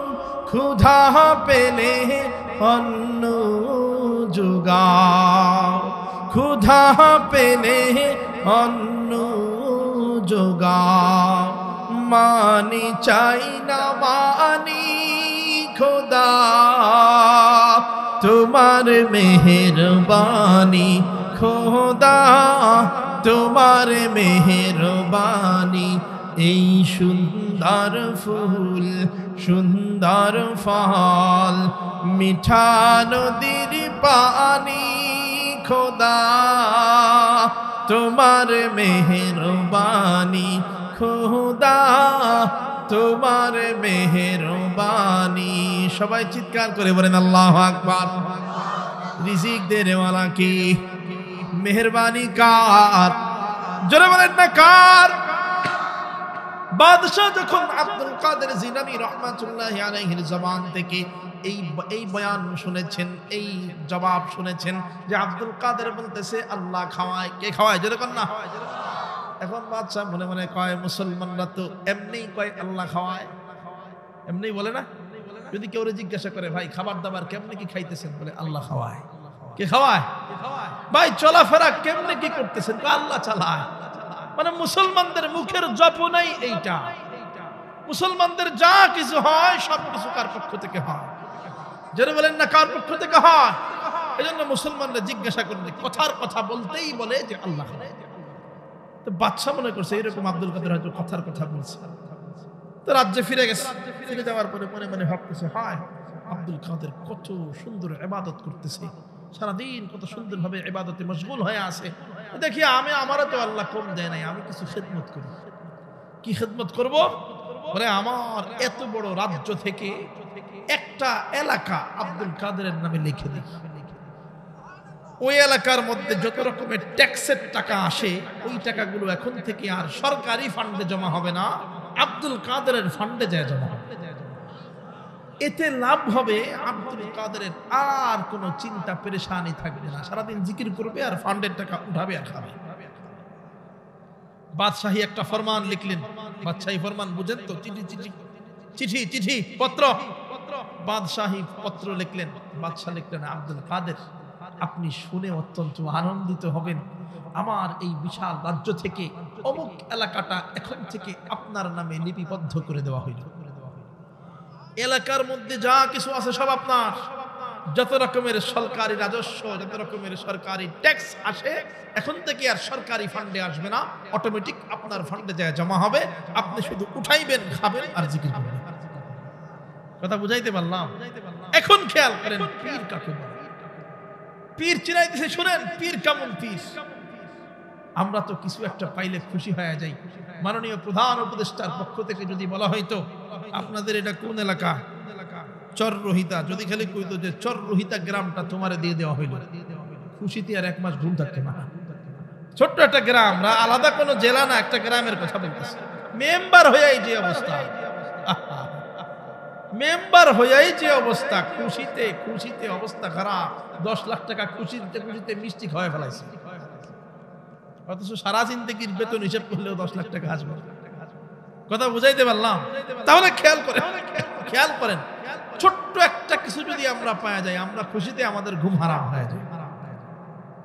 ক্ষুধা পেলে অন্ন যোগাও, ক্ষুধা পেলে অন্ন যোগাও, মানি চাই না মানি খোদা, তোমার মেহেরবানি খোদা, তোমার মেহেরবানি। এই সুন্দর ফুল সুন্দর ফল, মিঠা নদীর পানি খোদা, তোমার মেহেরবানি খোদা, তোমার মেহেরবানি। সবাই চিৎকার করে বলেন আল্লাহু আকবার। রিজিক দেনেওয়ালা কি? মেহেরবানি কার? জোরে বলেন না কার? বাদশাহ যখন আব্দুল কাদের জিলানী রাহমাতুল্লাহি আলাইহির জবান থেকে এই বয়ান শুনেছেন, এই জবাব শুনেছেন যে আব্দুল কাদের বলতেছে আল্লাহ খাওয়ায়। কে খাওয়ায়? যেরকম না। এখন বাদশাহ মনে মনে কয় মুসলমানরা তো এমনি কয় আল্লাহ খাওয়ায়, এমনি বলে না। যদি কেউ জিজ্ঞাসা করে ভাই খাবার দাবার কেমনে কি খাইতেছেন, বলে আল্লাহ খাওয়ায়। কে খাওয়ায়? ভাই চলাফেরা কেমনে কি করতেছেন, আল্লাহ চালায়। মানে মুসলমানদের মুখের জপনাই এইটা। মুসলমানদের যা কিছু হয় সব কিছু কার পক্ষ থেকে হয়? যারা বলেন না কার পক্ষ থেকে হয়? এজন্য মুসলমানরা জিজ্ঞাসা করলে কথার কথা বলতেই বলে যে আল্লাহ। তো বাদশাহ মনে করছে এরকম আব্দুল কাদের হয়তো কথার কথা বলছে। তো রাজ্যে ফিরে গেছে। ফিরে যাওয়ার পরে মনে মনে ভাবতেছে, হায় আব্দুল কাদের কত সুন্দর ইবাদত করতেছে, সারাদিন কত সুন্দরভাবে ইবাদতে মশগুল হয়ে আছে। দেখি আমারও তো আল্লাহ কম দেয় নাই, আমি কিছু খেদমত করি। কি খেদমত করব? বলে আমার এত বড় রাজ্য থেকে একটা এলাকা আব্দুল কাদেরের নামে লিখে দিই। ওই এলাকার মধ্যে যত রকমের ট্যাক্সের টাকা আসে ওই টাকাগুলো এখন থেকে আর সরকারি ফান্ডে জমা হবে না, আব্দুল কাদেরের ফান্ডে যায় জমা হবে। এতে লাভ হবে, আব্দুল কাদেরের আর কোনো চিন্তা পেরেশানি থাকবে না, সারাদিন জিকির করবে আর ফান্ডের টাকা উঠাবে আর খাবে। বাদশাহী একটা ফরমান লিখলেন। বাদশাহী ফরমান বুঝেন তো? চিঠি চিঠি চিঠি চিঠি পত্র, বাদশাহী পত্র লিখলেন। বাদশাহ লিখলেন, আব্দুল কাদের আপনি শুনে অত্যন্ত আনন্দিত হবেন, আমার এই বিশাল রাজ্য থেকে অমুক এলাকাটা এখন থেকে আপনার নামে লিপিবদ্ধ করে দেওয়া হইল। এলাকার মধ্যে যা কিছু আছে সব আপনার। যত রকমের সরকারি রাজস্ব, যত রকমের সরকারি ট্যাক্স আসে এখন থেকে আর সরকারি ফান্ডে আসবে না, অটোমেটিক আপনার ফান্ডে যায় জমা হবে। আপনি শুধু উঠাইবেন, খাবেন আর জিকির করবেন। কথা বুঝাইতে পারলাম? এখন খেয়াল করেন পীর কাকে বলে। পীর চিনাইতেছে, শুনেন পীর কেমন পীর। আমরা তো কিছু একটা পাইলে খুশি হয়ে যাই। মাননীয় প্রধান উপদেষ্টার পক্ষ থেকে যদি বলা হয়তো আপনাদের এটা কোন এলাকা, চররোহিতা, যদি খালি কইতো যে চররোহিতা গ্রামটা তোমারে দিয়ে দেওয়া হইল, খুশিতে আর এক মাস ঘুম থাকতো না। ছোট্ট একটা গ্রাম, আলাদা কোনো জেলা না, একটা গ্রামের কথা বলতেছে। মেম্বার হইয়াই যে অবস্থা, মেম্বার হইয়াই যে অবস্থা, খুশিতে খুশিতে অবস্থা খারাপ। 10 লাখ টাকা খুশিতে খুশিতে মিষ্টি খাওয়াই ফেলাইছে, অথচ সারা জিন্দেগির বেতন হিসাব করলেও 10 লাখ টাকা আসবে। কথা বুঝাইতে পারলাম? তাহলে খেয়াল করেন, খেয়াল করেন, ছোট্ট একটা কিছু যদি আমরা পাওয়া যায়, আমরা খুশিতে আমাদের ঘুম হারাম হয়ে যায়।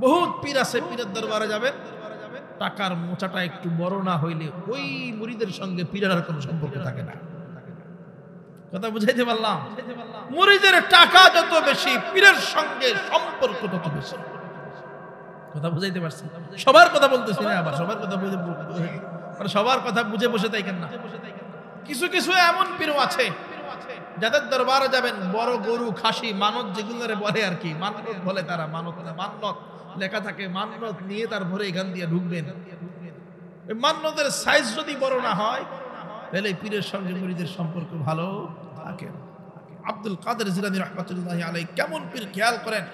বহুত পীর আছে, পীরের দরবারে যাবেন, টাকার মোচাটা একটু বড় না হইলে ওই মুরিদের সঙ্গে পীরের আর কোনো সম্পর্ক থাকে না। কথা বুঝাইতে পারলাম? মুরিদের টাকা যত বেশি, পীরের সঙ্গে সম্পর্ক তত বেশি। কথা বুঝাইতে পারছি? সবার কথা বলতেছি না, আবার সবার কথা বুঝে, সবার কথা বুঝে বসে তাই কেন না। কিছু কিছু এমন পীর আছে যাদের দরবারে যাবেন, বড় গরু খাসি মানত যেগুলোরে বলে আর কি, মানত বলে তারা, মানত না, মান্নত লেখা থাকে, মান্নত নিয়ে তারপরে এখান দিয়ে ঢুকবেন। মান্নতের সাইজ যদি বড় না হয় তাহলে পীরের সঙ্গে মুরিদের সম্পর্ক ভালো থাকে। আব্দুল কাদের জিলানী রাহমাতুল্লাহি আলাইহি কেমন পীর, খেয়াল করেন।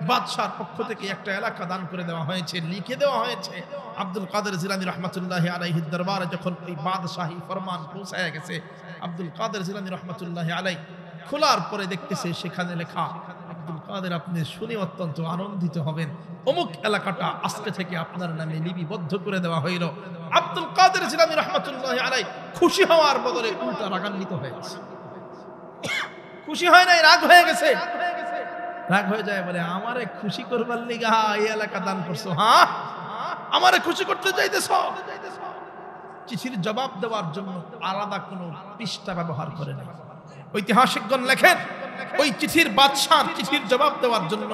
বাদশার পক্ষ থেকে একটা এলাকা দান করে দেওয়া হয়েছে, লিখে দেওয়া হয়েছে। আব্দুল কাদের জিলানী রাহমাতুল্লাহি আলাইহির দরবারে যখন ওই বাদশাহী ফরমান পৌঁছায় গেছে, আব্দুল কাদের জিলানী রাহমাতুল্লাহি আলাইহি খোলার পরে দেখতেছে সেখানে লেখা, আব্দুল কাদের আপনি শুনে অত্যন্ত আনন্দিত হবেন, অমুক এলাকাটা আজকে থেকে আপনার নামে লিপিবদ্ধ করে দেওয়া হইল। আব্দুল কাদের জিলানী রাহমাতুল্লাহি আলাইহি খুশি হওয়ার বদলে উল্টা রাগান্বিত হয়ে গেছে। খুশি হয় নাই, রাগ হয়ে গেছে। রাগ হয়ে যায়, বলে আমারে খুশি করবার লিগা এই এলাকা দান করছো? হ্যাঁ, আমারে খুশি করতে চাইতেছ? চিঠির জবাব দেওয়ার জন্য আলাদা কোনো পৃষ্ঠা ব্যবহার করে না। ঐতিহাসিকগণ লেখেন, ওই চিঠির বাদশার চিঠির জবাব দেওয়ার জন্য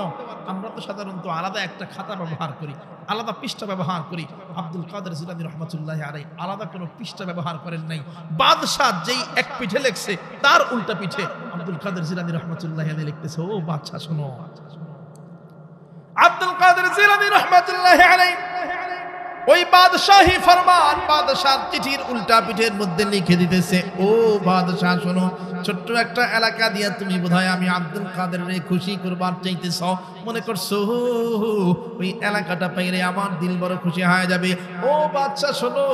আমরা তো সাধারণত আলাদা একটা খাতা ব্যবহার করি, আলাদা পৃষ্ঠা ব্যবহার করি। আব্দুল কাদের জিলানী রাহমাতুল্লাহি আলাইহি আলাদা কোনো পৃষ্ঠা ব্যবহার করেন নাই। বাদশাহ যেই এক পিঠে লেখছে তার উল্টা পিঠে আব্দুল কাদের জিলানী রাহমাতুল্লাহি আলাইহি লিখতেছে, ও বাদশাহ শোনো। আব্দুল কাদের জিলানী রাহমাতুল্লাহি আলাইহি ওই বাদশাহী ফরমান বাদশার চিঠির উল্টা পিঠের মধ্যে লিখে দিতেছে, ও বাদশাহ শোনো, ছোট্ট একটা এলাকা দিয়া তুমি বোধহয় আমি আব্দুল কাদেরের খুশি করবার চাইতেছ, মনে করছো ওই এলাকাটা পাইলে আমার দিল বড় খুশি হয়ে যাবে। ও বাদশাহ শোনো,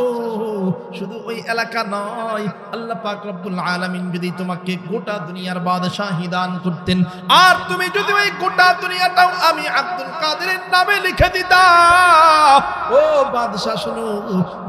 শুধু ওই এলাকা নয়, আল্লাহ পাক রব্বুল আলামিন যদি তোমাকে গোটা দুনিয়ার বাদশাহী দান করতেন, আর তুমি যদি ওই গোটা দুনিয়াটাও আমি আব্দুল কাদেরের নামে লিখে দিতাম, ও বাদশাহ শোনো,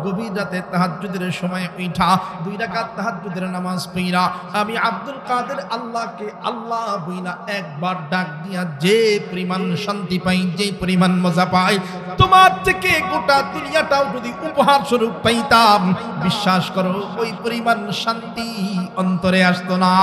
গভীর রাতে তাহাজ্জুদের সময় উঠা 2 রাকাত তাহাজ্জুদের নামাজ পড়া আমি আব্দুল কাদের আল্লাহকে আল্লাহ বইলা একবার ডাক দিয়া যে পরিমাণ শান্তি পাই, যে পরিমাণ মজা পাই, তোমার থেকে গোটা দুনিয়াটাও যদি উপহার স্বরূপ পাইতাম, বিশ্বাস করো ওই পরিমাণ শান্তি অন্তরে আসতো না।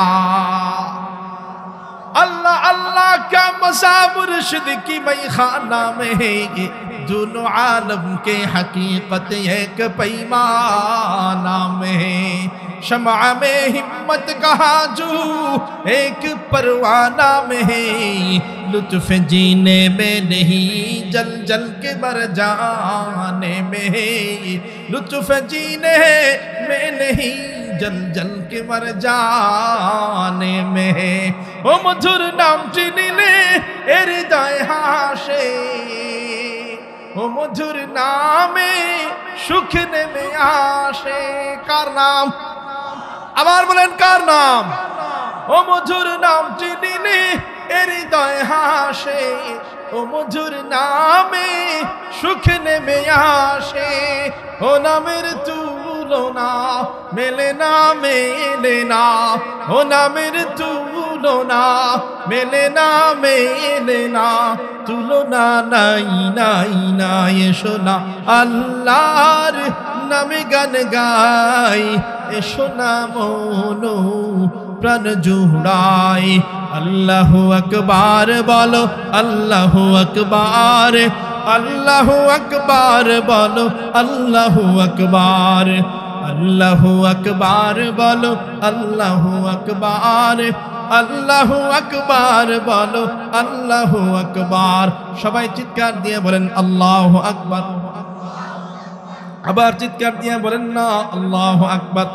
अल्लाह अल्लाह का मज़ा मुर्शिद की मैखाना में है, ये दोनों आलम के हकीकत एक पैमाना में है। शमा में हिम्मत कहा जो एक परवाना में है लुत्फ जीने में नहीं जल जल के मर जाने में है लुत्फ जीने में नहीं जल जल के मर जाने में है ओ मधुर नामটি নিলে হৃদয় হাসে ও মধুর নামে সুখ নেমে আসে কার নাম আবার বলেন কার নাম ও মধুর নামটি নিলে হৃদয় হাসে ও মধুর নামে সুখ নেমে আসে ও নামের তুলনা মেলে না ও নামের তুলনা মেলে না তুলনা নাই নাই নাই এসো না আল্লাহর নামে গান গাই এসো না মনো প্রাণ জুড়াই আল্লাহু আকবার বলো আল্লাহু আকবার আল্লাহু আকবার বলো আল্লাহু আকবার আল্লাহু আকবার বলো আল্লাহু আকবার আল্লাহু আকবার বলো আল্লাহু আকবার সবাই চিৎকার দিয়ে বলেন আল্লাহু আকবার আবার চিৎকার দিয়ে বলেন না আল্লাহু আকবার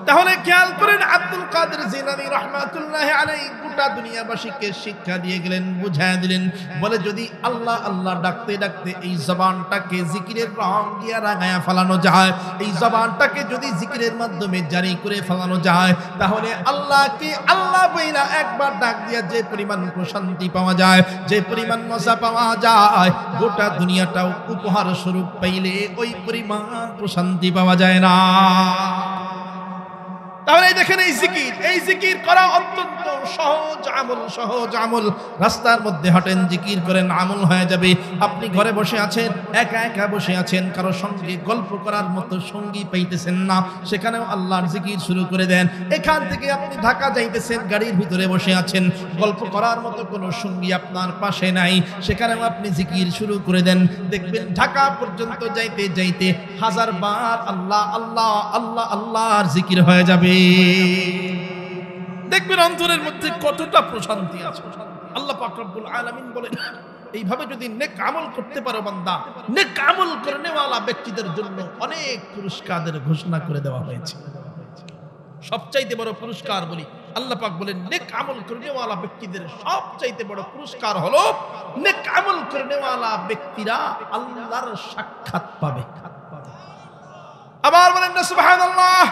তাহলে খেয়াল করেন আব্দুল কাদের জিলানী রাহমাতুল্লাহি আলাইহি গোটা দুনিয়াবাসীকে শিক্ষা দিয়ে গেলেন বুঝায় দিলেন বলে যদি আল্লাহ আল্লাহ ডাকতে ডাকতে এই জবানটাকে জিকিরের রং দিয়ে রাঙায়া ফেলানো যায় এই জবানটাকে যদি জিকিরের মাধ্যমে জারি করে ফেলানো যায় তাহলে আল্লাহকে আল্লাহ বইলা একবার ডাক দিয়া যে পরিমাণ প্রশান্তি পাওয়া যায় যে পরিমাণ মজা পাওয়া যায় গোটা দুনিয়াটাও উপহার স্বরূপ পাইলে ওই পরিমাণ প্রশান্তি পাওয়া যায় না তাহলে দেখেন এই জিকির করা অত্যন্ত সহজ আমল রাস্তার মধ্যে হাঁটেন জিকির করেন আমল হয়ে যাবে আপনি ঘরে বসে আছেন একা একা বসে আছেন কারো সঙ্গে গল্প করার মতো সঙ্গী পাইতেছেন না সেখানেও আল্লাহর জিকির শুরু করে দেন এখান থেকে আপনি ঢাকা যাইতেছেন গাড়ির ভিতরে বসে আছেন গল্প করার মতো কোনো সঙ্গী আপনার পাশে নাই সেখানেও আপনি জিকির শুরু করে দেন দেখবেন ঢাকা পর্যন্ত যাইতে যাইতে হাজারবার আল্লাহ আল্লাহ আল্লাহ আল্লাহর জিকির হয়ে যাবে দেখবেন অন্তরের মধ্যে কতটা প্রশান্তি আছে আল্লাহ পাক রব্বুল আলামিন বলেন এইভাবে যদি নেক আমল করতে পারো বান্দা নেক আমল করনেওয়ালা ব্যক্তিদের জন্য অনেক পুরস্কারের ঘোষণা করে দেওয়া হয়েছে সবচাইতে বড় পুরস্কার বলি আল্লাহ পাক বলেন নেক আমল করনেওয়ালা ব্যক্তিদের সবচাইতে বড় পুরস্কার হলো নেক আমল করনেওয়ালা ব্যক্তিরা আল্লাহর সাক্ষাৎ পাবে আবার বলেন না সুবহানাল্লাহ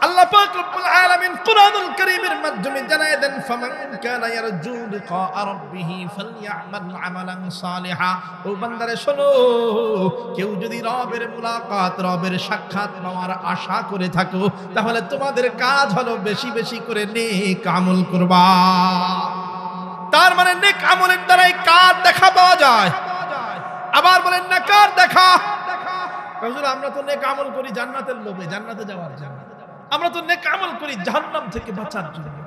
আল্লাহ পাক রব্বুল আলামিন কুরআনুল কারীমের মাধ্যমে জানায় দেন ফামান কানা ইয়ারজু লিকা রাব্বিহি ফালইআমাল আমালান সালিহা ও বান্দারে শোনো কেউ যদি রবের মুলাকাত রবের সাক্ষাৎ পাওয়ার আশা করে থাকো তাহলে তোমাদের কাজ হলো বেশি বেশি করে নেক আমল করবা তার মানে নেক আমলের দ্বারাই কার দেখা পাওয়া যায় আবার বলেন না কার দেখা হুজুর আমরা তো নেক আমল করি জান্নাতের লোভে জান্নাতে যাওয়ার জন্য আমরা তো নেক আমল করি জাহান্নাম থেকে বাঁচার জন্য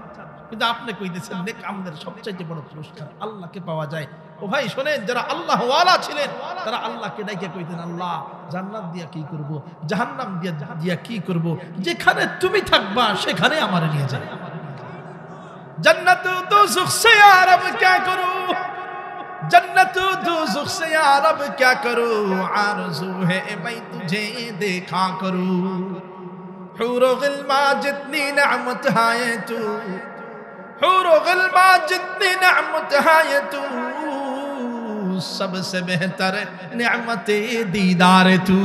কিন্তু আপনি কইতেছেন নেক আমলের সবচেয়ে বড় পুরস্কার আল্লাহকে পাওয়া যায় ও ভাই শুনেন যারা আল্লাহ ওয়ালা ছিলেন তারা আল্লাহকে ডাইকে কইতেন আল্লাহ জান্নাত দিয়া কি করব জাহান্নাম দিয়া কি করব যেখানে তুমি থাকবা সেখানে আমারে নিয়ে যাও জান্নাত দোজখ সে ইয়া রব क्या करूं जन्नत दोज़ख से या रब क्या करूं आरज़ू है मैं तुझे देखा करूं हूर गिल्मा जितनी नेमत है तू हूर गिल्मा जितनी नेमत है तू सबसे बेहतर नेमत दीदार तू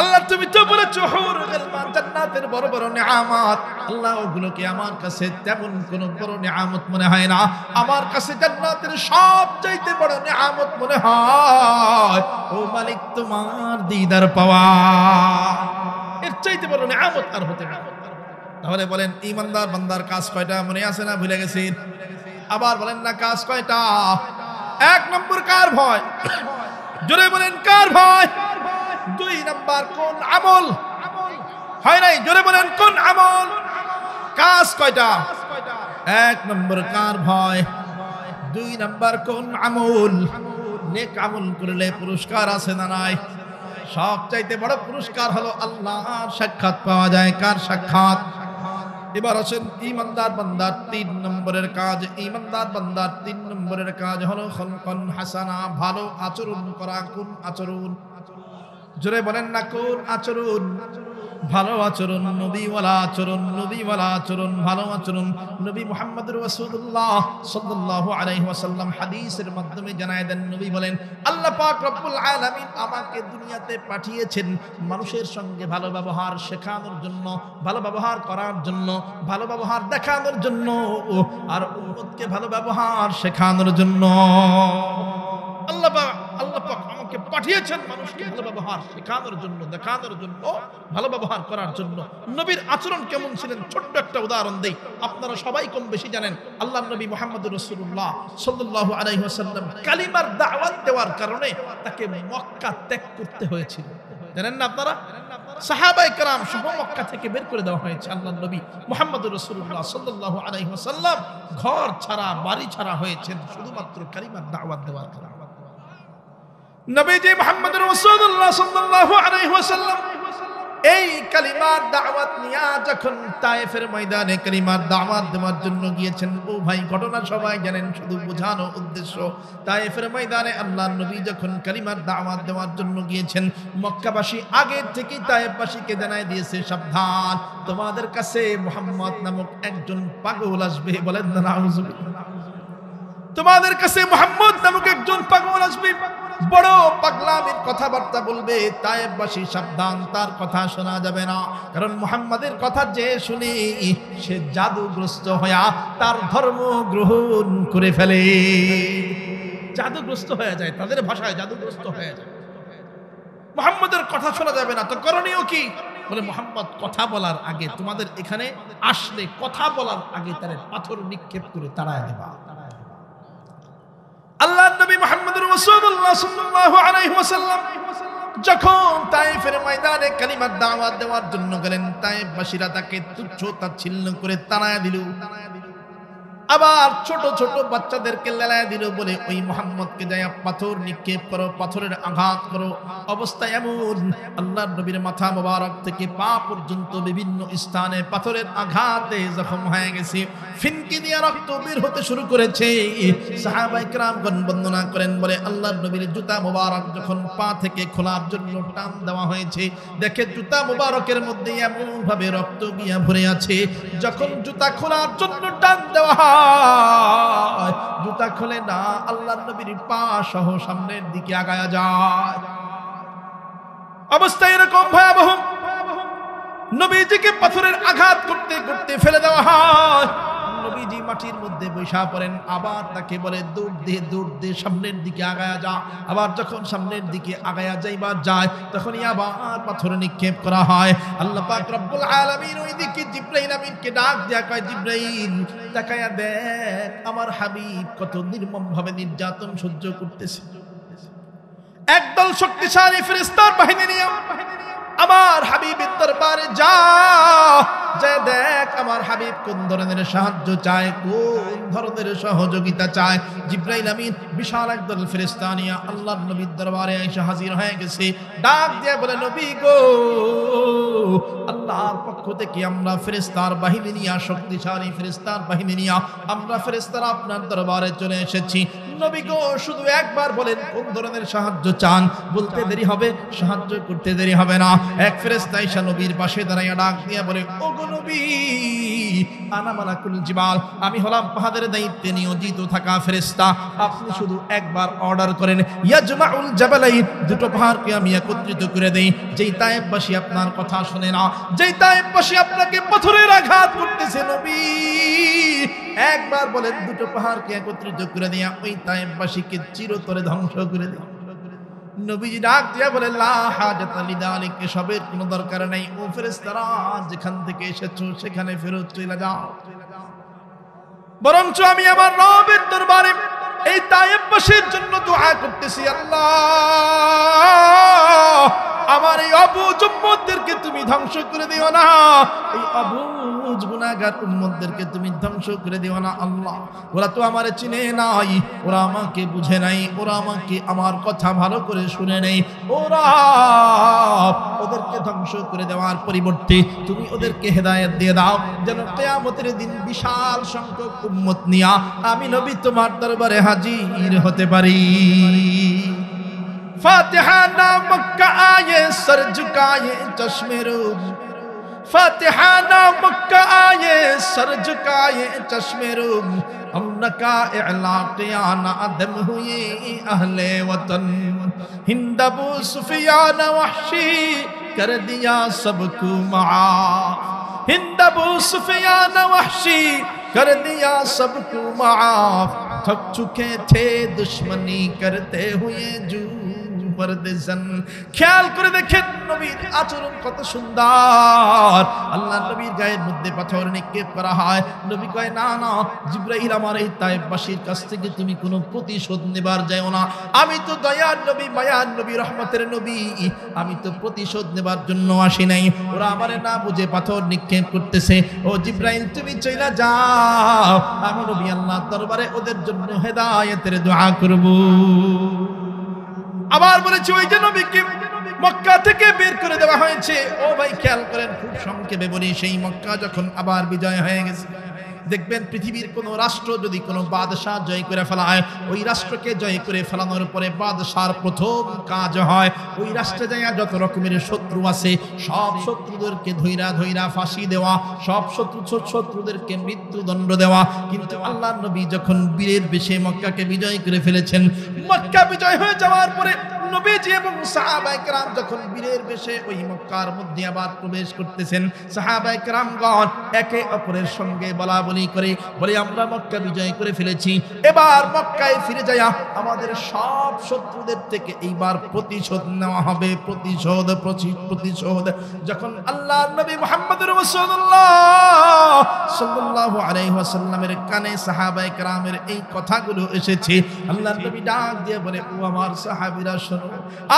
আল্লাহ তুমি তো বলেছো হুর গিলমান জান্নাতের বড় বড় নিয়ামত আল্লাহ ওগুলোকে আমার কাছে তেমন কোনো বড় নিয়ামত মনে হয় না আমার কাছে জান্নাতের সবচাইতে বড় নিয়ামত মনে হয় ও মালিক তোমার দিদার পাওয়া এর চাইতে বড় নিয়ামত আর হতে পারে তাহলে বলেন ঈমানদার বান্দার কাজ কয়টা মনে আছে না ভুলে গেছেন আবার বলেন না কাজ কয়টা এক নম্বর কার ভয় জোরে বলেন কার ভয় দুই নাম্বার কোন আমল হয় নাই জোরে বলেন কোন আমল কাজ কয়টা এক নম্বর কার ভয় দুই নাম্বার কোন আমল নেক আমল করলে পুরস্কার আছে না নাই সবচাইতে বড় পুরস্কার হলো আল্লাহর সাক্ষাৎ পাওয়া যায়। কার সাক্ষাৎ? এবার আসেন ঈমানদার বান্দার 3 নম্বরের কাজ। ঈমানদার বান্দার 3 নম্বরের কাজ হলো খুলকুন হাসানা, ভালো আচরণ করা। কোন আচরণ? জোরে বলেন না, কোন আচরণ? ভালো আচরণ, নবীওয়ালা আচরণ, নবীওয়ালা আচরণ, ভালো আচরণ। নবী মুহাম্মদুর রাসূলুল্লাহ সাল্লাল্লাহু আলাইহি ওয়াসাল্লাম হাদিসের মাধ্যমে জানায় দেন, নবী বলেন আল্লাহ পাক রব্বুল আলামিন আমাকে দুনিয়াতে পাঠিয়েছেন মানুষের সঙ্গে ভালো ব্যবহার শেখানোর জন্য, ভালো ব্যবহার করার জন্য, ভালো ব্যবহার দেখানোর জন্য, আর উম্মতকে ভালো ব্যবহার শেখানোর জন্য। আল্লাহ পাক আমাকে পাঠিয়েছেন মানুষকে ভালো ব্যবহার শেখানোর জন্য, দেখানোর জন্য, ভালো ব্যবহার করার জন্য। নবীর আচরণ কেমন ছিলেন ছোট্ট একটা উদাহরণ দেই। আপনারা সবাই কম বেশি জানেন আল্লাহর নবী মুহাম্মদুর রাসূলুল্লাহ সাল্লাল্লাহু আলাইহি ওয়াসাল্লাম কালিমার দাওয়াত দেওয়ার কারণে তাকে মক্কা ত্যাগ করতে হয়েছিল। জানেন না আপনারা? সাহাবায়ে কেরাম সহ মক্কা থেকে বের করে দেওয়া হয়েছে। আল্লাহর নবী মুহাম্মদুর রাসূলুল্লাহ সাল্লাল্লাহু আলাইহি ওয়াসাল্লাম ঘর ছাড়া বাড়ি ছাড়া হয়েছেন শুধুমাত্র কালিমার দাওয়াত দেওয়ার কারণে। নবীজি মুহাম্মদুর রাসূলুল্লাহ সাল্লাল্লাহু আলাইহি ওয়াসাল্লাম এই কালিমার দাওয়াত নিয়ে যখন তায়েফের ময়দানে কালিমার দাওয়াত দেওয়ার জন্য গিয়েছেন, ও ভাই ঘটনা সবাই জানেন, শুধু বোঝানো উদ্দেশ্য। তায়েফের ময়দানে আল্লাহর নবী যখন কালিমার দাওয়াত দেওয়ার জন্য গিয়েছেন, মক্কাবাসী আগে থেকে তায়েফবাসীকে জানায় দিয়েছে, সাবধান, তোমাদের কাছে মুহাম্মদ নামক একজন পাগল আসবে। বলেন না নাউযুবিল্লাহ। তোমাদের কাছে মুহাম্মদ নামক একজন পাগল আসবে, বড় পাগলামির কথাবার্তা বলবে। তায়েফবাসী সাবধান, তার কথা শোনা যাবে না, কারণ মুহাম্মাদের কথা যে শুনে সে জাদুগ্রস্ত হয়ে তার ধর্ম গ্রহণ করে ফেলে। জাদুগ্রস্ত হয়ে যায়, তাদের ভাষায় জাদুগ্রস্ত হয়ে যায়। মুহাম্মাদের কথা শোনা যাবে না, তো করণীয় কি? বলে মুহাম্মদ কথা বলার আগে, তোমাদের এখানে আসলে কথা বলার আগে তারে পাথর নিক্ষেপ করে তাড়ায় দেবা। আল্লাহর নবী মুহাম্মদুর রাসূলুল্লাহ সাল্লাল্লাহু আলাইহি ওয়াসাল্লাম যখন তায়েফের ময়দানে কালিমার দাওয়াত দেওয়ার জন্য গেলেন, তায়েফবাসীরা তাকে তুচ্ছ তাচ্ছিল্য করে তাড়ায় দিল। আবার ছোট ছোট বাচ্চাদেরকে লেলায় দিল, বলে ওই মুহাম্মদকে যায় পাথর নিক্ষেপ করো, পাথরের আঘাত করো। অবস্থা এমন, আল্লাহর নবীর মাথা মোবারক থেকে পা পর্যন্ত বিভিন্ন স্থানে পাথরের আঘাতে জখম হয়ে গেছে, ফিনকি দিয়ে রক্ত বের হতে শুরু করেছে। সাহাবায়ে কেরামগণ বর্ণনা করেন, বলে আল্লাহর নবীর জুতা মোবারক যখন পা থেকে খোলার জন্য টান দেওয়া হয়েছে, দেখে জুতা মোবারকের মধ্যে এমন ভাবে রক্ত গিয়া ভরে আছে। যখন জুতা খোলার জন্য টান দেওয়া হয়, জুতা খোলে না, আল্লাহর নবীর পা সহ সামনের দিকে আগায়া যায়। অবস্থা এরকম ভয়াবহ, নবীজিকে পাথরের আঘাত করতে করতে ফেলে দেওয়া হয়। নবীজি মাটির মধ্যে বসা পড়েন, আবার তাকে বলে দৌড় দে সামনের দিকে আগায়া যা। আবার যখন সামনের দিকে আগায়া যাইবার যায়, তখনই আবার পাথর নিক্ষেপ করা হয়। আল্লাহ পাক রব্বুল আলামিন ওইদিকে জিবরাইল আমিনকে ডাক দেয়া কয়, জিবরাইল তাকায়া দেখ আমার হাবিব কত নির্মম ভাবে নির্যাতন সহ্য করতেছে। একদল শক্তিশালী ফেরেশতার বাহিনী নিয়ে আমার হাবিবের দরবারে যা, যে দেখ আমার হাবিব কোন ধরনের সাহায্য চায়, কোন ধরনের সহযোগিতা চায়। জিবরাইল আমিন বিশাল একদল ফেরেশতা নিয়ে আল্লাহর নবীর দরবারে এসে হাজির হয়ে গেছে। ডাক দিয়ে বলে, নবী গো, আল্লাহর পক্ষ থেকে আমরা ফেরেশতার বাহিনী নিয়ে, শক্তিশালী ফেরেশতার বাহিনী নিয়ে আমরা ফেরেশতারা আপনার দরবারে চলে এসেছি। নবী গো, শুধু একবার বলেন কোন ধরনের সাহায্য চান, বলতে দেরি হবে, সাহায্য করতে দেরি হবে না। এক ফেরেশতা এসে নবীর পাশে দাঁড়িয়ে ডাক দিয়ে বলে, ওগো নবী, আনা মালাকুল জিবাল, আমি হলাম পাহাড়ের দায়িত্বে নিয়োজিত থাকা ফেরেশতা। আপনি শুধু একবার অর্ডার করেন, ইয়াজমাউল জাবালাইন, দুটো পাহাড়কে আমি একত্রিত করে দেই। যেই তায়েফবাসী আপনার কথা শুনে না, যেই তায়েফবাসী আপনাকে পাথরের আঘাত করতেছে, নবী একবার বলেন দুটো পাহাড়কে একত্রিত করে দিয়া ওই তায়েফবাসীকে চিরতরে ধ্বংস করে দেয়। নবীজি ডাক দিয়া বলে, লা হাজাতা লিযালিক, এসবের কোনো দরকার নাই। ও ফেরেশতারা, যেখান থেকে এসেছো সেখানে ফেরত চলে যাও। বরঞ্চ আমি আমার রবের দরবারে এই তায়েফবাসীর জন্য দোয়া করতেছি, আল্লাহ আমার এই অবুঝ উম্মতদেরকে তুমি ধ্বংস করে দিও না, এই অবুঝ গুনাহগার উম্মতদেরকে তুমি ধ্বংস করে দিও না আল্লাহ। ওরা তো আমারে চিনে নাই, ওরা আমাকে বুঝে নাই, ওরা আমাকে আমার কথা ভালো করে শুনে নেই, ওরা ওদেরকে ধ্বংস করে দেওয়ার পরিবর্তে তুমি ওদেরকে হেদায়েত দিয়ে দাও, যেন কিয়ামতের দিন বিশাল সংখ্যক উম্মত নিয়া আমি নবী তোমার দরবারে হাজির হতে পারি। फातिहा ना मक्का आए सर झुकाए चश्मे रूम, फातिहा ना मक्का आए सर झुकाए चश्मे रूम, अमन का इला क़ियाना आदम हुए अहले वतन, हिंद अबू सुफियान वहशी कर दिया सबको माफ, हिंद अबू सुफियान वहशी कर दिया सबको माफ, थक चुके थे दुश्मनी करते हुए जू। খেয়াল করে দেখেন নবীর আচরণ কত সুন্দর। আল্লাহ নবীর গায়ের মধ্যে পাথর নিক্ষেপ করা হয়, নবী কয় না না জিবরাইল আমার এই তায়েফবাসীর কাছ থেকে তুমি কোনো প্রতিশোধ নেবার যাও না, আমি তো দয়ার নবী, মায়ার নবী, রহমতের নবী, আমি তো প্রতিশোধ নেবার জন্য আসি নাই। ওরা আমারে না বুঝে পাথর নিক্ষেপ করতেছে, ও জিবরাইল তুমি চইলা যাও, আমি নবী আল্লাহর দরবারে ওদের জন্য হেদায়েতের দোয়া করব। আবার বলেছি ওই যে নবীকে মক্কা থেকে বের করে দেওয়া হয়েছে। ও ভাই খেয়াল করেন, খুব সংক্ষেপে বলি, সেই মক্কা যখন আবার বিজয় হয়ে গেছে, দেখবেন পৃথিবীর কোন রাষ্ট্র যদি কোনো বাদশাহ জয় করে ফেলায়, ওই রাষ্ট্রকে জয় করে ফেলানোর পরে বাদশার প্রথম কাজ হয় ওই রাষ্ট্রে যাইয়া যত রকমের শত্রু আছে সব শত্রুদেরকে ধইরা ধইরা ফাঁসি দেওয়া, সব শত্রুদেরকে মৃত্যুদণ্ড দেওয়া। কিন্তু আল্লাহর নবী যখন বীরের বেশে মক্কাকে বিজয় করে ফেলেছেন, মক্কা বিজয় হয়ে যাওয়ার পরে নবীজি এবং সাহাবায়ে কেরাম যখন বীরের বেশে ওই মক্কার মধ্যে আবার প্রবেশ করতেছেন, সাহাবায়ে কেরামগণ একে অপরের সঙ্গে বলা বলি করে বলে আমরা মক্কা বিজয় করে ফেলেছি, এবার মক্কায় ফিরে যাইয়া আমাদের সব শত্রুদের থেকে এইবার প্রতিশোধ নেওয়া হবে, প্রতিশোধ। যখন আল্লাহর নবী মুহাম্মদুর রাসূলুল্লাহ সাল্লাল্লাহু আলাইহি ওয়াসাল্লামের কানে সাহাবায়ে কেরামের এই কথাগুলো এসেছে, আল্লাহর নবী ডাক দিয়ে বলে, ও আমার সাহাবীরা শোনো,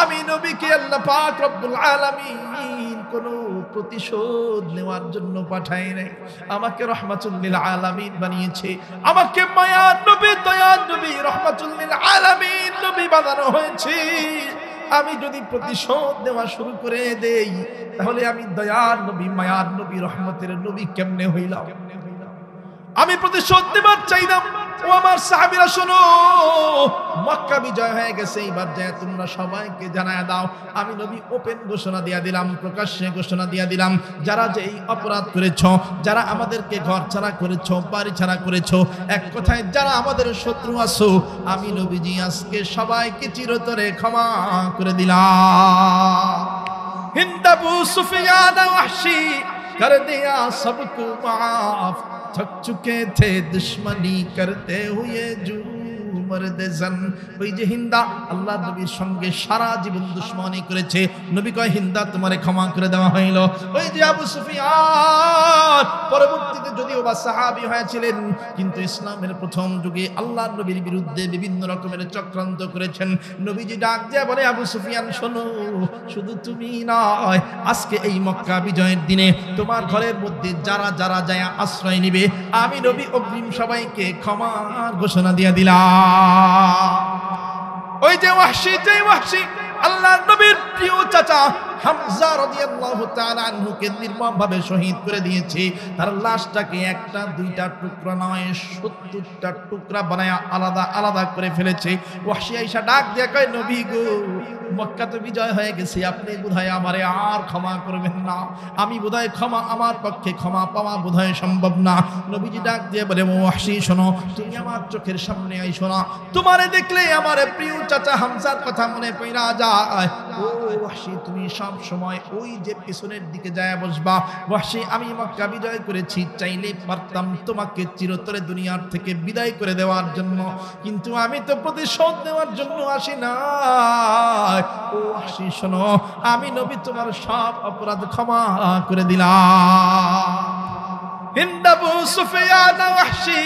আমি নবীকে আল্লাহ পাক রব্বুল আলামিন কোন প্রতিশোধ নেওয়ার জন্য পাঠায় নাই, আমাকে রাহমাতুল লিল আলামিন বানিয়েছে, আমাকে মায়ার নবী, দয়ার নবী, রাহমাতুল লিল আলামিন নবী বানানো হয়েছে। আমি যদি প্রতিশোধ নেওয়া শুরু করে দেই তাহলে আমি দয়ার নবী, মায়ার নবী, রহমতের নবী কেমনে হইলাম? আমি প্রতিশোধ নেবার চাইলাম। ও আমার সাহাবীরা শোনো, মক্কা বিজয় হয়ে গেছে, এবার যায় তোমরা সবাইকে জানায় দাও, আমি নবী ওপেন ঘোষণা দিয়া দিলাম, প্রকাশ্যে ঘোষণা দিয়া দিলাম, যারা যে এই অপরাধ করেছো, যারা আমাদেরকে ঘর ছাড়া করেছো, বাড়ি ছাড়া করেছো, এক কথায় যারা আমাদের শত্রু আছো, আমি নবীজি আজকে সবাইকে চিরতরে ক্ষমা করে দিলাম। হিন্দ আবু সুফিয়ান ওয়াহশী कर दिया सबको माफ, थक चुके थे दुश्मनी करते हुए जो मर्द जन। ওই যে হিন্দা আল্লাহ নবীর সঙ্গে সারা জীবন দুশমনি করেছে, নবী কয় হিন্দা তোমারে ক্ষমা করে দেওয়া হইল। ওই যে আবু সুফিয়ান পরবর্তীতে যদিও বা সাহাবী হয়েছিলেন, কিন্তু ইসলামের প্রথম যুগে আল্লাহর নবীর বিরুদ্ধে বিভিন্ন রকমের চক্রান্ত করেছেন। নবীজি ডাক দিয়ে বলে, আবু সুফিয়ান শোনো, শুধু তুমি নয়, আজকে এই মক্কা বিজয়ের দিনে তোমার ঘরের মধ্যে যারা যারা যায় আশ্রয় নিবে, আমি নবী অগ্রিম সবাইকে ক্ষমার ঘোষণা দিয়ে দিলাম। ওই যে ওয়াহশী, আল্লাহর নবীর প্রিয় চাচা হামজা রাদিয়াল্লাহু তাআলা আনহুকে নির্মমভাবে শহীদ করে দিয়েছে। তার লাশটাকে একটা দুইটা টুকরা নয় 70টা টুকরা বানায়া আলাদা আলাদা করে ফেলেছে। ওয়াহশী আয়েশা ডাক দিয়ে কয়, নবী গো, মক্কা তো বিজয় হয়ে গেছে, আপনি বোধহয় আমারে আর ক্ষমা করবেন না, আমি বোধহয় আমার পক্ষে ক্ষমা পাওয়া বোধহয় সম্ভব না। নবীজি ডাক দিয়ে বলে, ওয়াহশী শোনো, তুমি আমার চোখের সামনে আইসো না, তোমারে দেখলে আমার প্রিয় চাচা হামজার কথা মনে পড়া যায়। ও ওয়াহশী, তুমি সব সময় ওই যে পিছনের দিকে যায় বসবা। ওয়াহশী, আমি মক্কা বিজয় করেছি, চাইলে পারতাম তোমাকে চিরতরে দুনিয়ার থেকে বিদায় করে দেওয়ার জন্য, কিন্তু আমি তো প্রতিশোধ নেওয়ার জন্য আসি না। ও ওয়াহশী শোনো, আমি নবী তোমার সব অপরাধ ক্ষমা করে দিলাম। হিন্দ আবু সুফিয়ান ওয়াহশী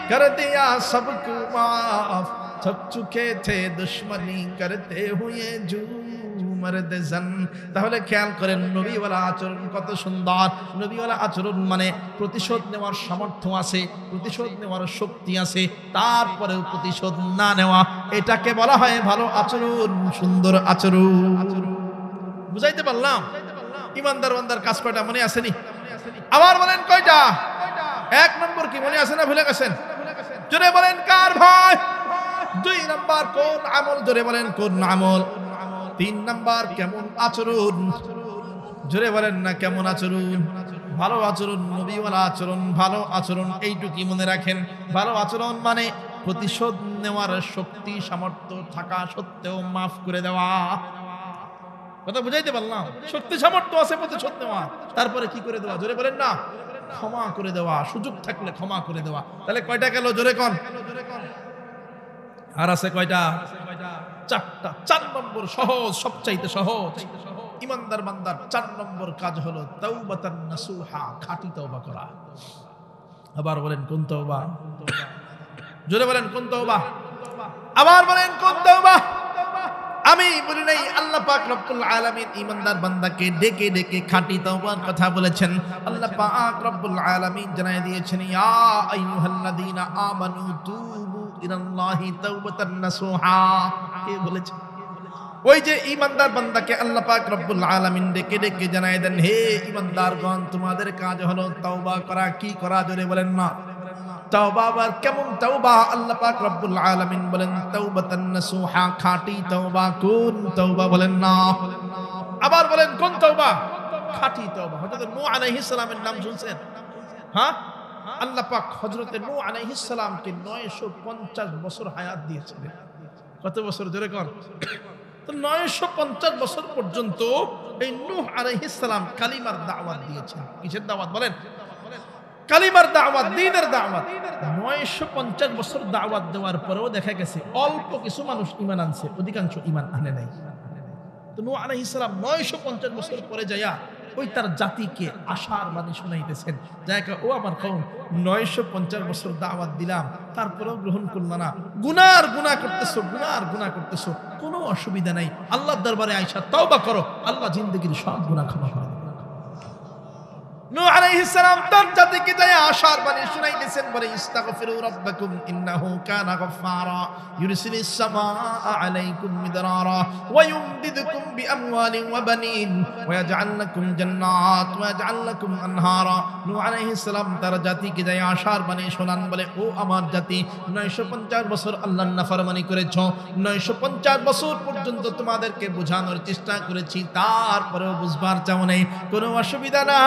कर दिया सबको माफ, थक चुके थे दुश्मनी करते हुए जो মর্দে জান। তাহলে খেয়াল করেন নবীওয়ালা আচরণ কত সুন্দর। নবীওয়ালা আচরণ মানে প্রতিশোধ নেওয়ার সামর্থ্য আছে, প্রতিশোধ নেওয়ার শক্তি আছে, তারপরেও প্রতিশোধ না নেওয়া, এটাকে বলা হয় ভালো আচরণ, সুন্দর আচরণ। বুঝাইতে পারলাম? ইমানদার বান্দার কাজ কয়টা মনে আসেনি? আবার বলেন কয়টা? এক নম্বর কি মনে আছে না ভুলে গেছেন? জোরে বলেন কার ভাই? দুই নাম্বার কোন আমল? জোরে বলেন কোন আমল? তিন নাম্বার কেমন আচরণ? জোরে বলেন না কেমন আচরণ? ভালো আচরণ, নবীওয়ালা আচরণ, ভালো আচরণ এইটুকুই মনে রাখেন। ভালো আচরণ মানে প্রতিশোধ নেওয়ার শক্তি সামর্থ্য থাকা সত্ত্বেও মাফ করে দেওয়া। কথা বুঝাইতে পারলাম? শক্তি সামর্থ্য আছে প্রতিশোধ নেওয়া, তারপরে কি করে দেওয়া? জোরে বলেন না, ক্ষমা করে দেওয়া, সুযোগ থাকলে ক্ষমা করে দেওয়া। তাহলে কয়টা গেল? জোরে কোন? আর আছে কয়টা? চারটা। চার নম্বর সহজ, সবচাইতে সহজ। ইমানদার বান্দার চার নম্বর কাজ হলো তাওবাতান নাসুহা, খাঁটি তওবা করা। আবার বলেন কোন তওবা? জোরে বলেন কোন তওবা? আবার বলেন কোন তওবা? আমি বলি নাই, আল্লাহ পাক রব্বুল আলামিন ইমানদার বান্দাকে ডেকে ডেকে খাঁটি তওবার কথা বলেছেন। আল্লাহ পাক রব্বুল আলামিন জানায় দিয়েছেন, ইয়া আইয়ুহাল্লাযীনা আমানু তুবু ইলাল্লাহি তাওবাতান নাসুহা। কে বলেছে? ওই যে ইমানদার বান্দাকে আল্লাহ পাক রব্বুল আলামিন ডেকে ডেকে জানায় দেন, হে ইমানদারগণ, তোমাদের কাজ হলো তওবা করা। কি করা? জোরে বলেন না। তওবা আবার কেমন তওবা? আল্লাহ পাক রব্বুল আলামিন বলেন তাওবাতান নাসুহা, খাঁটি তওবা। কোন তওবা? বলেন না। আবার বলেন কোন তওবা? খাঁটি তওবা। হযরত নূহ আলাইহিস সালামের নাম শুনছেন? হ্যাঁ, আল্লাহ পাক হযরত নূহ আলাইহিস সালামকে 950 বছর হায়াত দিয়েছিলেন। কত বছর? জোরে কোন? তো 950 বছর পর্যন্ত এই নূহ আলাইহিস সালাম কালিমার দাওয়াত দিয়েছেন। কিসের দাওয়াত? বলেন। কালিমার দাওয়াত, দ্বীনের দাওয়াত। 950 বছর দাওয়াত দেওয়ার পরেও দেখা গেছে অল্প কিছু মানুষ ঈমান আনছে, অধিকাংশ ঈমান আনে নাই। তো নূহ আলাইহিস সালাম 950 বছর পরে যায়া ওই তার জাতিকে আশার বাণী শুনাইতেছেন, যাকে ও আমার কওম, 950 বছর দাওয়াত দিলাম, তারপরেও গ্রহণ করল না। গুনাহ করতেছো, গুনাহ করতেছো, কোনো অসুবিধা নাই, আল্লাহর দরবারে আইসা তওবা করো, আল্লাহ জিন্দেগীর সব গুনাহ ক্ষমা করে। নূহ আলাইহিস সালাম তার জাতিকে যায় আশার বাণী শুনাইতেছেন, বলে ইস্তাগফিরু রাব্বাকুম ইন্নাহু কানা গফফারা ইউরসিলিস সামাআ আলাইকুম মিদরারা ওয়া ইউমদিদুকুম বিআমওয়ালিন ওয়া বানিন ওয়া ইয়াজআল লাকুম জান্নাত ওয়া ইয়াজআল লাকুম আনহারা। নূহ আলাইহিস সালাম তার জাতিকে যায় আশার বাণী শোনান, বলে ও আমার জাতি, 950 বছর আল্লাহর নাফরমানি করেছো, 950 বছর পর্যন্ত তোমাদেরকে বোঝানোর চেষ্টা করেছি, তারপরেও বুঝবার চাও নাই, কোনো অসুবিধা না,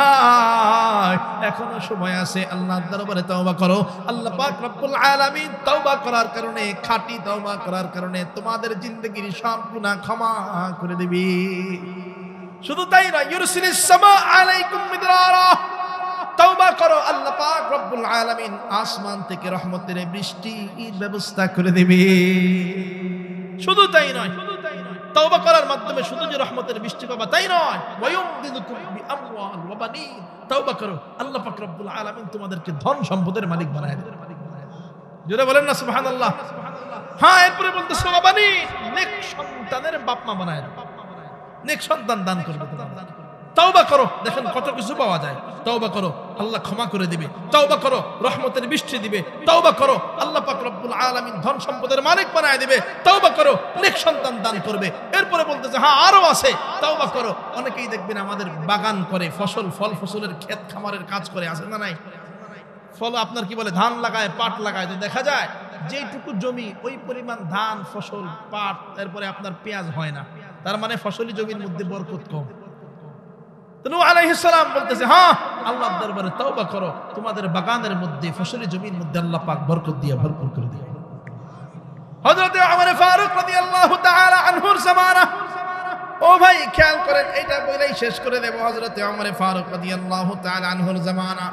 এখনো সময় আছে, আল্লাহর দরবারে তওবা করো। আল্লাহ পাক রব্বুল আলামিন তওবা করার কারণে, খাঁটি তওবা করার কারণে তোমাদের জিন্দেগীর সব গুনাহ ক্ষমা করে দিবে। শুধু তাই না, ইউরসিলিস সামা আলাইকুম মিদরারা, তওবা করো, আল্লাহ পাক রব্বুল আলামিন আসমান থেকে রহমতের বৃষ্টির ব্যবস্থা করে দিবে। শুধু তাই নয়, তওবা করার মাধ্যমে শুধু যে রহমতের বৃষ্টি পাবা তাই নয়, ওয়ায়ুমদিদুকুম বিআমওয়াল ওয়া বানিন, তওবা করো, আল্লাহ পাক রব্বুল আলামিন তোমাদেরকে ধন সম্পদের মালিক বানায় দেবে। জোরে বলেন না সুবহানাল্লাহ। হ্যাঁ, এরপরে বলতেছে ওয়া বানিন, নেক সন্তানের বাপ মা বানায় দেবে, নেক সন্তান দান করবে তোমাদের। তওবা করো, দেখেন কত কিছু পাওয়া যায়। তওবা করো, আল্লাহ ক্ষমা করে দিবে। তওবা করো, রহমতের বৃষ্টি দিবে। তওবা করো, আল্লাহ পাক রব্বুল আলামিন ধন সম্পদের মালিক বানায় দিবে। তওবা করো, নেক সন্তান দান করবে। এরপরে বলতেছে হ্যাঁ আরো আছে, তওবা করো। অনেকেই দেখবেন আমাদের বাগান করে, ফল ফসলের ক্ষেত খামারের কাজ করে, আছে না নাই? ফল আপনার কি বলে, ধান লাগায়, পাট লাগায়, তো দেখা যায় যেটুকু জমি ওই পরিমাণ ধান, ফসল, পাট, এরপরে আপনার পেঁয়াজ হয় না, তার মানে ফসলি জমির মধ্যে বরকত কম। নূহ আলাইহিস সালাম বলতেছে হ্যাঁ, আল্লাহর দরবারে তওবা করো, তোমাদের বাগানের মধ্যে, ফসলি জমির মধ্যে আল্লাহ পাক বরকত দিয়ে ভরপুর করে দিবে। হযরত ওমর ফারুক রাদিয়াল্লাহু তাআলা আনহুর জামানা, ও ভাই খেয়াল করেন, এটা বলেই শেষ করে দেব। হযরত ওমর ফারুক রাদিয়াল্লাহু তাআলা আনহুর জামানা,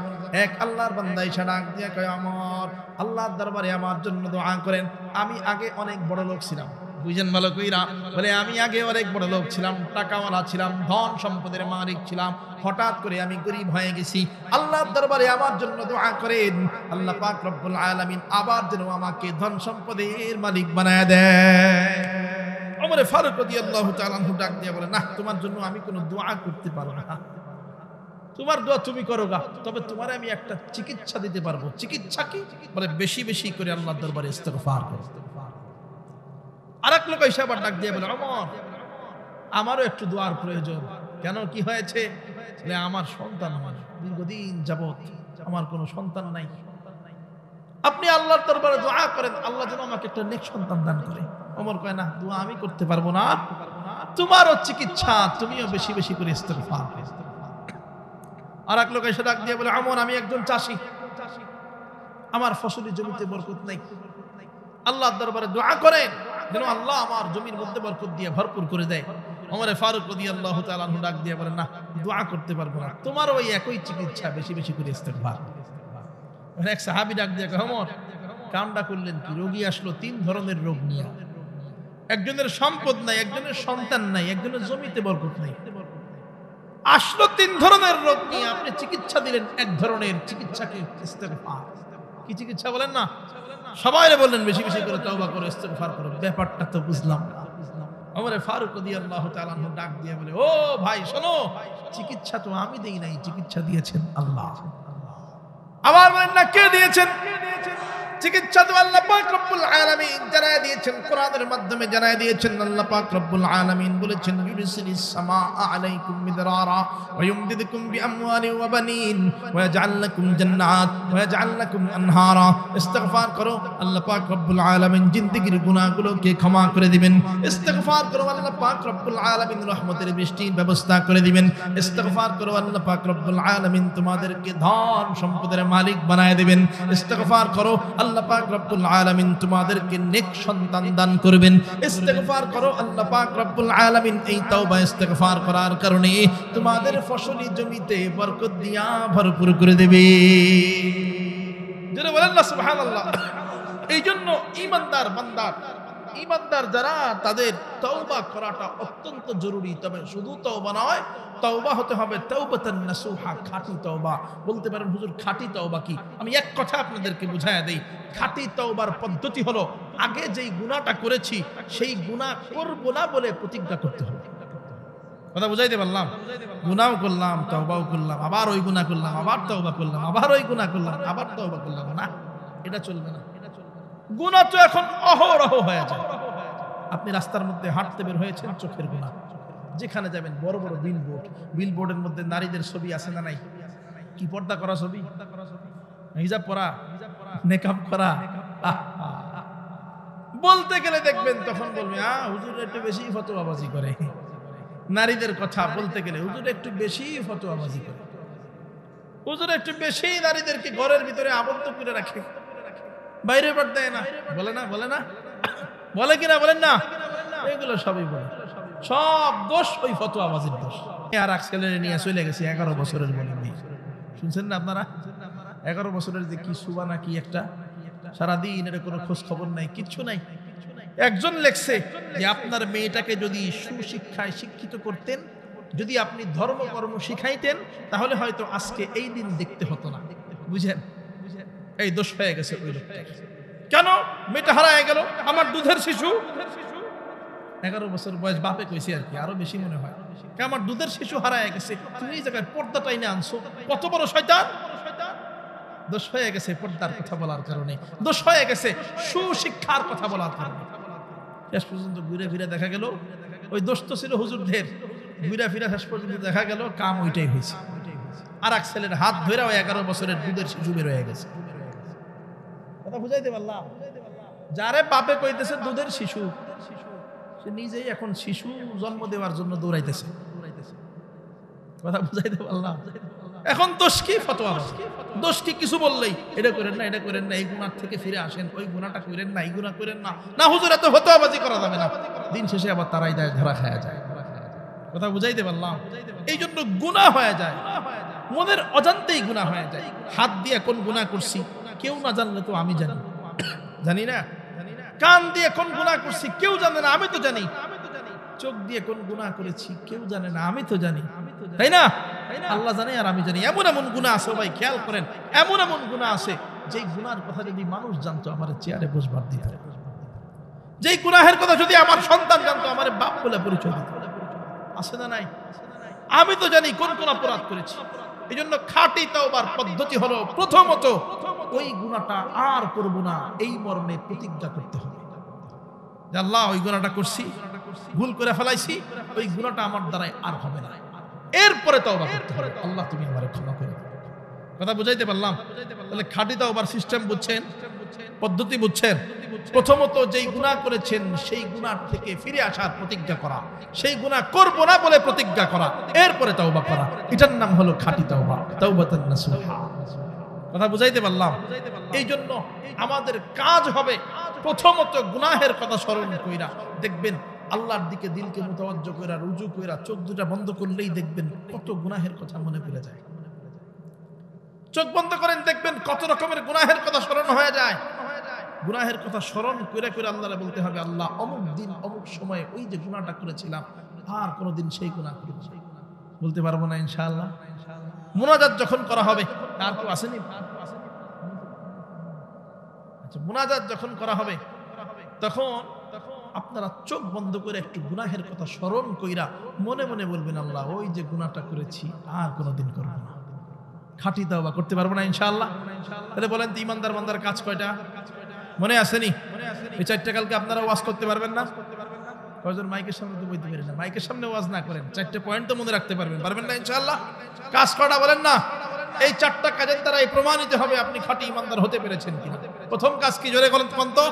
এক আল্লাহর বান্দা এসে ডাক দিয়ে কয়, ওমর, আল্লাহর দরবারে আমার জন্য দোয়া করেন। আমি আগে অনেক বড় লোক ছিলাম, বুঝেন ভালো কইরা, বলে আমি আগে অনেক বড় লোক ছিলাম, টাকাওয়ালা ছিলাম, ধন সম্পদের মালিক ছিলাম, হঠাৎ করে আমি গরিব হয়ে গেছি, আল্লাহর দরবারে আমার জন্য দোয়া করেন, আল্লাহ পাক রব্বুল আলামিন আবার যেন আমাকে ধন সম্পদের মালিক বানায় দেয়। ওমর ফারুক রাদিয়াল্লাহু তাআলা আনহু ডাক দিয়ে বলে, না, তোমার জন্য আমি কোনো দোয়া করতে পারবো না, তোমার দোয়া তুমি করো গা, তবে তোমারে আমি একটা চিকিৎসা দিতে পারবো। চিকিৎসা কি? বলে বেশি বেশি করে আল্লাহর দরবারে ইস্তেগফার করো। আরেক লোক এসে আবার ডাক দিয়ে বলে, ওমর, আমারও একটু দোয়ার প্রয়োজন। কেন, কি হয়েছে? বলে, আমার সন্তান, আমার দীর্ঘদিন যাবত আমার কোনো সন্তান নাই, আপনি আল্লাহর দরবারে দোয়া করেন আল্লাহ যেন আমাকে একটা নেক সন্তান দান করে। ওমর কয়, না, দোয়া আমি করতে পারবো না, তোমারও চিকিৎসা, তুমিও বেশি বেশি করে ইস্তেগফার করো। আর এক লোক এসে ডাক দিয়ে বলে, ওমর, আমি একজন চাষী, আমার ফসলি জমিতে বরকত নাই, আল্লাহর দরবারে দোয়া করেন যেন আল্লাহ আমার জমির মধ্যে বরকত দিয়ে ভরপুর করে দেয়। ওমর ফারুক রাদিয়াল্লাহু তাআলা আনহু ডাক দিয়ে বলেন, না, দোয়া করতে পারবো না, তোমার ওই একই চিকিৎসা, বেশি বেশি করে ইস্তেগফার। এক সাহাবী ডাক দিয়ে কয়, ওমর, কামটা করলেন কি? রোগী আসলো 3 ধরনের রোগ নিয়ে, একজনের সম্পদ নাই, একজনের সন্তান নাই, একজনের জমিতে বরকত নাই, আসলো 3 ধরনের রোগ নিয়ে, আপনি চিকিৎসা দিলেন এক ধরনের চিকিৎসাকে ইস্তেগফার। কি চিকিৎসা বলেন না? সবাই বললেন বেশি বেশি করে তওবা করো, ইস্তেগফার করো। ব্যাপারটা তো বুঝলাম না। ওমর ফারুক রাদিয়াল্লাহু তাআলা আনহু ডাক দিয়ে বলে, ও ভাই শোনো, চিকিৎসা তো আমি দেই নাই, চিকিৎসা দিয়েছেন আল্লাহ। আবার বলেন না, কে দিয়েছেন? চিকিৎসা তো আল্লাহ পাক রব্বুল আলামিন জানায় দিয়েছেন, কোরআনের মাধ্যমে জানায় দিয়েছেন। আল্লাহ পাক রব্বুল আলামিন বলেছেন, ইউরসিলিস সামাআ আলাইকুম মিদরারা ওয়া ইউমদিদুকুম বিআমওয়ালিন ওয়া বানিন ওয়া ইয়াজআল লাকুম জান্নাত ওয়া ইয়াজআল লাকুম আনহারা। ইস্তিগফার করো, আল্লাহ পাক রব্বুল আলামিন জিন্দেগীর গুনাহগুলোকে ক্ষমা করে দিবেন। ইস্তিগফার করো, আল্লাহ পাক রব্বুল আলামিন রহমতের বৃষ্টির ব্যবস্থা করে দিবেন। ইস্তিগফার করো, আল্লাহ পাক রব্বুল আলামিন তোমাদেরকে ধন সম্পদের মালিক বানায় দিবেন। ইস্তিগফার করো, আল্লাহ পাক রব্বুল আলামিন তোমাদেরকে নেক সন্তান দান করবেন। ইস্তেগফার করো, আল্লাহ পাক রব্বুল আলামিন এই তওবা ইস্তেগফার করার কারণে তোমাদের ফসলি জমিতে বরকত দিয়া ভরপুর করে দেবে। যারা বলেন না সুবহানাল্লাহ। এই জন্য ঈমানদার বান্দা, ঈমানদার যারা, তাদের তওবা করাটা অত্যন্ত জরুরি। তবে শুধু তওবা নয়, তওবা হতে হবে তাওবাতান নাসুহা, খাঁটি তওবা। বলতে পারেন, হুজুর খাঁটি তওবা কি? আমি এক কথা আপনাদেরকে বুঝায়া দেই। খাঁটি তওবার পদ্ধতি হলো, আগে যেই গুনাহটা করেছি সেই গুনাহ করব না বলে প্রতিজ্ঞা করতে হবে। কথা বুঝাইতে পারলাম? গুনাহও করলাম, তওবাও করলাম, আবার ওই গুনাহ করলাম, আবার তওবা করলাম, আবার ওই গুনাহ করলাম, আবার তওবা করলাম, না, এটা চলবে না। গুনাহ তো এখন অহরহ হয়ে যায়। আপনি রাস্তার মধ্যে হাঁটতে বের হয়েছেন, চোখের গুনাহ। যেখানে যাবেন বড় বড় বিলবোর্ড, বিলবোর্ডের মধ্যে নারীদের ছবি আছে না নাই? কি পর্দা করা ছবি, হিজাব পরা, মেকআপ করা। বলতে গেলে দেখবেন তখন বলবে, হুজুর একটু বেশি ফতোয়াবাজি করে। নারীদের কথা বলতে গেলে হুজুর একটু বেশি ফতোয়াবাজি করে, হুজুর একটু বেশি নারীদেরকে ঘরের ভিতরে আবদ্ধ করে রাখে, বাইরে বার দেয় না। বলে না, বলে না, বলে কিনা বলেন না? এগুলো সবই বলে, সব দোষ ওই ফতোয়াবাজির দোষ। আর এক ছেলে নিয়ে চলে গেছে 11 বছরের বলে নিয়ে, শুনছেন না আপনারা? 11 বছরের যে কি সুবানা, কি একটা, সারাদিন এর কোনো খোঁজ খবর নাই, কিচ্ছু নাই। একজন লেখছে যে আপনার মেয়েটাকে যদি সুশিক্ষায় শিক্ষিত করতেন, যদি আপনি ধর্মকর্ম শিখাইতেন, তাহলে হয়তো আজকে এই দিন দেখতে হতো না। বুঝেন? এই দোষ হয়ে গেছে ওই লোকটা। কেন? মেয়েটা হারায় গেল, আমার দুধের শিশু। 11 বছর বয়স, বাপে কইছে আর কি, আরো বেশি মনে হয়। আমার দুধের শিশু হারায় গেছে, তুমি এই জায়গায় পর্দাটাই না আনছো, কত বড় শয়তান! দোষ হয়ে গেছে পর্দার কথা বলার কারণে, দোষ হয়ে গেছে সুশিক্ষার কথা বলার কারণে। শেষ পর্যন্ত ঘুরে ফিরে দেখা গেল ওই দোষ তো ছিল হুজুরদের, ঘুরে ফিরে শেষ পর্যন্ত দেখা গেল কাম ওইটাই হয়েছে। আর এক ছেলের হাত ধরে ওই 11 বছরের দুধের শিশু বের হয়ে গেছে। কথা বুঝাইতে পারলাম? যারে বাপে কইতেছে দুধের শিশু, সে নিজেই এখন শিশু জন্ম দেওয়ার জন্য দৌড়াইতেছে। কথা বুঝাইতে পারলাম? এখন দোষ কি? ফতোয়া। দোষ কি? কিছু বললেই এটা করেন না, এটা করেন না, এই গুনাহ থেকে ফিরে আসেন, ওই গুনাহটা করেন না, এই গুনাহ করেন না। না হুজুর, এত ফতোয়াবাজি করা যাবে না। দিন শেষে আবার তারাই দায় ধরা খাওয়া যায়। কথা বুঝাইতে পারলাম? এই জন্য গুনাহ হয়ে যায়, মনের অজান্তেই গুনাহ হয়ে যায়। হাত দিয়ে কোন গুনাহ করছি কেউ না জানলে তো আমি জানি, জানি না? কান দিয়ে কোন গুনাহ করছি কেউ জানে না, আমি তো জানি। চোখ দিয়ে কোন গুনাহ করেছি কেউ জানে না, আমি তো জানি, তাই না? আল্লাহ জানে আর আমি জানি। এমন এমন গুনাহ আছে ভাই, খেয়াল করেন, এমন এমন গুনাহ আছে যেই গুনার কথা যদি মানুষ জানতো আমার চেয়ারে বসবার দিত। যেই গুনাহের কথা যদি আমার সন্তান জানতো আমার বাপ বলে পরিচয় দিত। আছে না নাই? আমি তো জানি কোন কোন অপরাধ করেছি। এই জন্য খাঁটি তাওবার পদ্ধতি হলো প্রথমত ওই গুনাহটা আর করব না, এই মর্মে প্রতিজ্ঞা করতে হবে যে আল্লাহ ওই গুনাহটা করছি, ভুল করে ফেলাইছি, ওই গুনাহটা আমার দ্বারাই আর হবে না। এরপরে তাওবা করতে হবে, আল্লাহ তুমি আমারে ক্ষমা করে দাও। কথা বুঝাইতে পারলাম? তাহলে খাঁটি তাওবার সিস্টেম বুঝছেন, পদ্ধতি বুঝছেন? প্রথমত যেই গুনাহ করেছেন সেই গুনাহ থেকে ফিরে আসার প্রতিজ্ঞা করা, সেই গুনাহ করব না বলে প্রতিজ্ঞা করা, এরপরে তাওবা করা, এটার নাম হলো খাঁটি তাওবা, তাওবাতুন নাসুহা। কথা বুঝাইতে পারলাম? এই জন্য আমাদের কাজ হবে প্রথমত গুনাহের কথা স্মরণ কইরা, দেখবেন আল্লাহর দিকে দিলকে মুতাওয়াজ্জ কইরা, রুজু কইরা, চোখ দুটা বন্ধ করলেই দেখবেন কত গুনাহের কথা মনে পড়ে যায়। চোখ বন্ধ করেন, দেখবেন কত রকমের গুনাহের কথা স্মরণ হয়ে যায়। গুনাহের কথা স্মরণ করে করে আল্লাহরে বলতে হবে, আল্লাহ অমুক দিন অমুক সময়ে ওই যে গুনাহটা করেছিলাম আর কোনোদিন সেই গুনাহ করব না। বলতে পারবো না ইনশাআল্লাহ? মুনাজাত যখন করা হবে, আর কেউ আসেনি? আচ্ছা, মুনাজাত যখন করা হবে তখন আপনারা চোখ বন্ধ করে একটু গুনাহের কথা স্মরণ কইরা মনে মনে বলবেন, আল্লাহ ওই যে গুনাহটা করেছি আর কোনোদিন করব না। খাঁটি তাওবা করতে পারবো না ইনশাআল্লাহ? তাহলে বলেন তো ইমানদার বান্দার কাজ কয়টা? মনে আসেনি? এই চারটা কালকে আপনারা ওয়াজ করতে পারবেন না? কয়জন মাইকের সামনে তো বলতে পারেন না? মাইকের সামনে ওয়াজ না করেন, চারটা পয়েন্ট তো মনে রাখতে পারবেন, পারবেন না ইনশাআল্লাহ? কাজ কয়টা বলেন না? এই চারটা কাজের দ্বারাই প্রমাণিত হবে আপনি খাঁটি ইমানদার হতে পেরেছেন কিনা। প্রথম কাজ কি জোরে বলেন তো?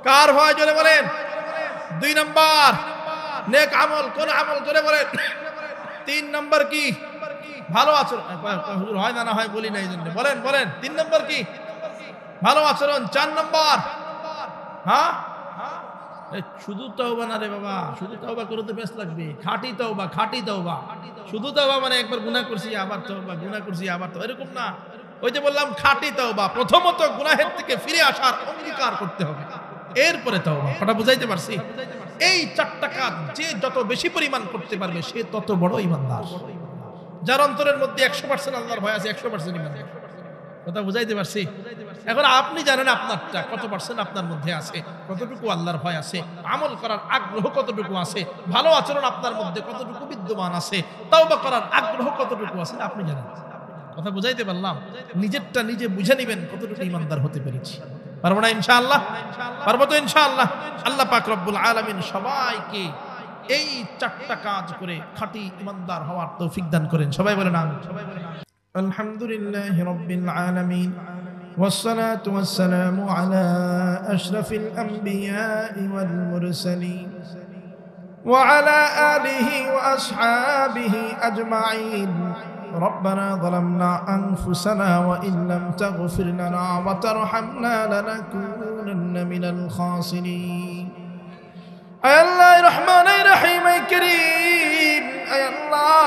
কার ভয় জোরে বলেন? 2 নাম্বার নেক আমল। কোন আমল জোরে বলেন? 3 নাম্বার কি? ভালো আচরণ। হুজুর হয় না হয় বলি না, এই জন্য বলেন বলেন 3 নাম্বার কি? ভালো আচরণ। 4 নাম্বার হ্যাঁ শুধু তাওবা না রে বাবা, শুধু তাওবা করতে বেশ লাগবে। খাঁটি তাওবা, খাঁটি তাওবা। শুধু তাওবা মানে একবার গুনাহ করছি আবার তাওবা, গুনাহ করছি আবার তো, এরকম না। ওই যে বললাম খাঁটি তাওবা, প্রথমত গুনাহের থেকে ফিরে আসার অঙ্গীকার করতে হবে, এরপরে তাওবা। কথা বুঝাইতে পারছি? এই 4টা কাজ যে যত বেশি পরিমাণ করতে পারবে সে তত বড় ঈমানদার। যার অন্তরের মধ্যে 100% আল্লাহর ভয় আছে, 100% ঈমানদার। কথা বুঝাইতে পারছি? এখন আপনি জানেন আপনারটা কত পার্সেন্ট আপনার মধ্যে আছে, কতটুকু আল্লাহর ভয় আছে, আমল করার আগ্রহ কতটুকু আছে, ভালো আচরণ আপনার মধ্যে কতটুকু বিদ্যমান আছে, তাওবা করার আগ্রহ কতটুকু আছে আপনি জানেন। কথা বুঝাইতে পারলাম? নিজেরটা নিজে বুঝে নেবেন কতটুকু ঈমানদার হতে পেরেছি। পারবো না ইনশাআল্লাহ? পারবো তো ইনশাআল্লাহ? আল্লাহ পাক রব্বুল আলামিন সবাইকে এই 4টা কাজ করে খাঁটি ঈমানদার হওয়ার তৌফিক দান করেন। সবাই বলেন আমিন। আলহামদুলিল্লাহি রাব্বিল আলামিন والصلاة والسلام على أشرف الأنبياء والمرسلين وعلى آله وأصحابه أجمعين. ربنا ظلمنا أنفسنا وإن لم تغفر لنا وترحمنا لنكونن من الخاسرين. أي الله الرحمن الرحيم كريم, أي الله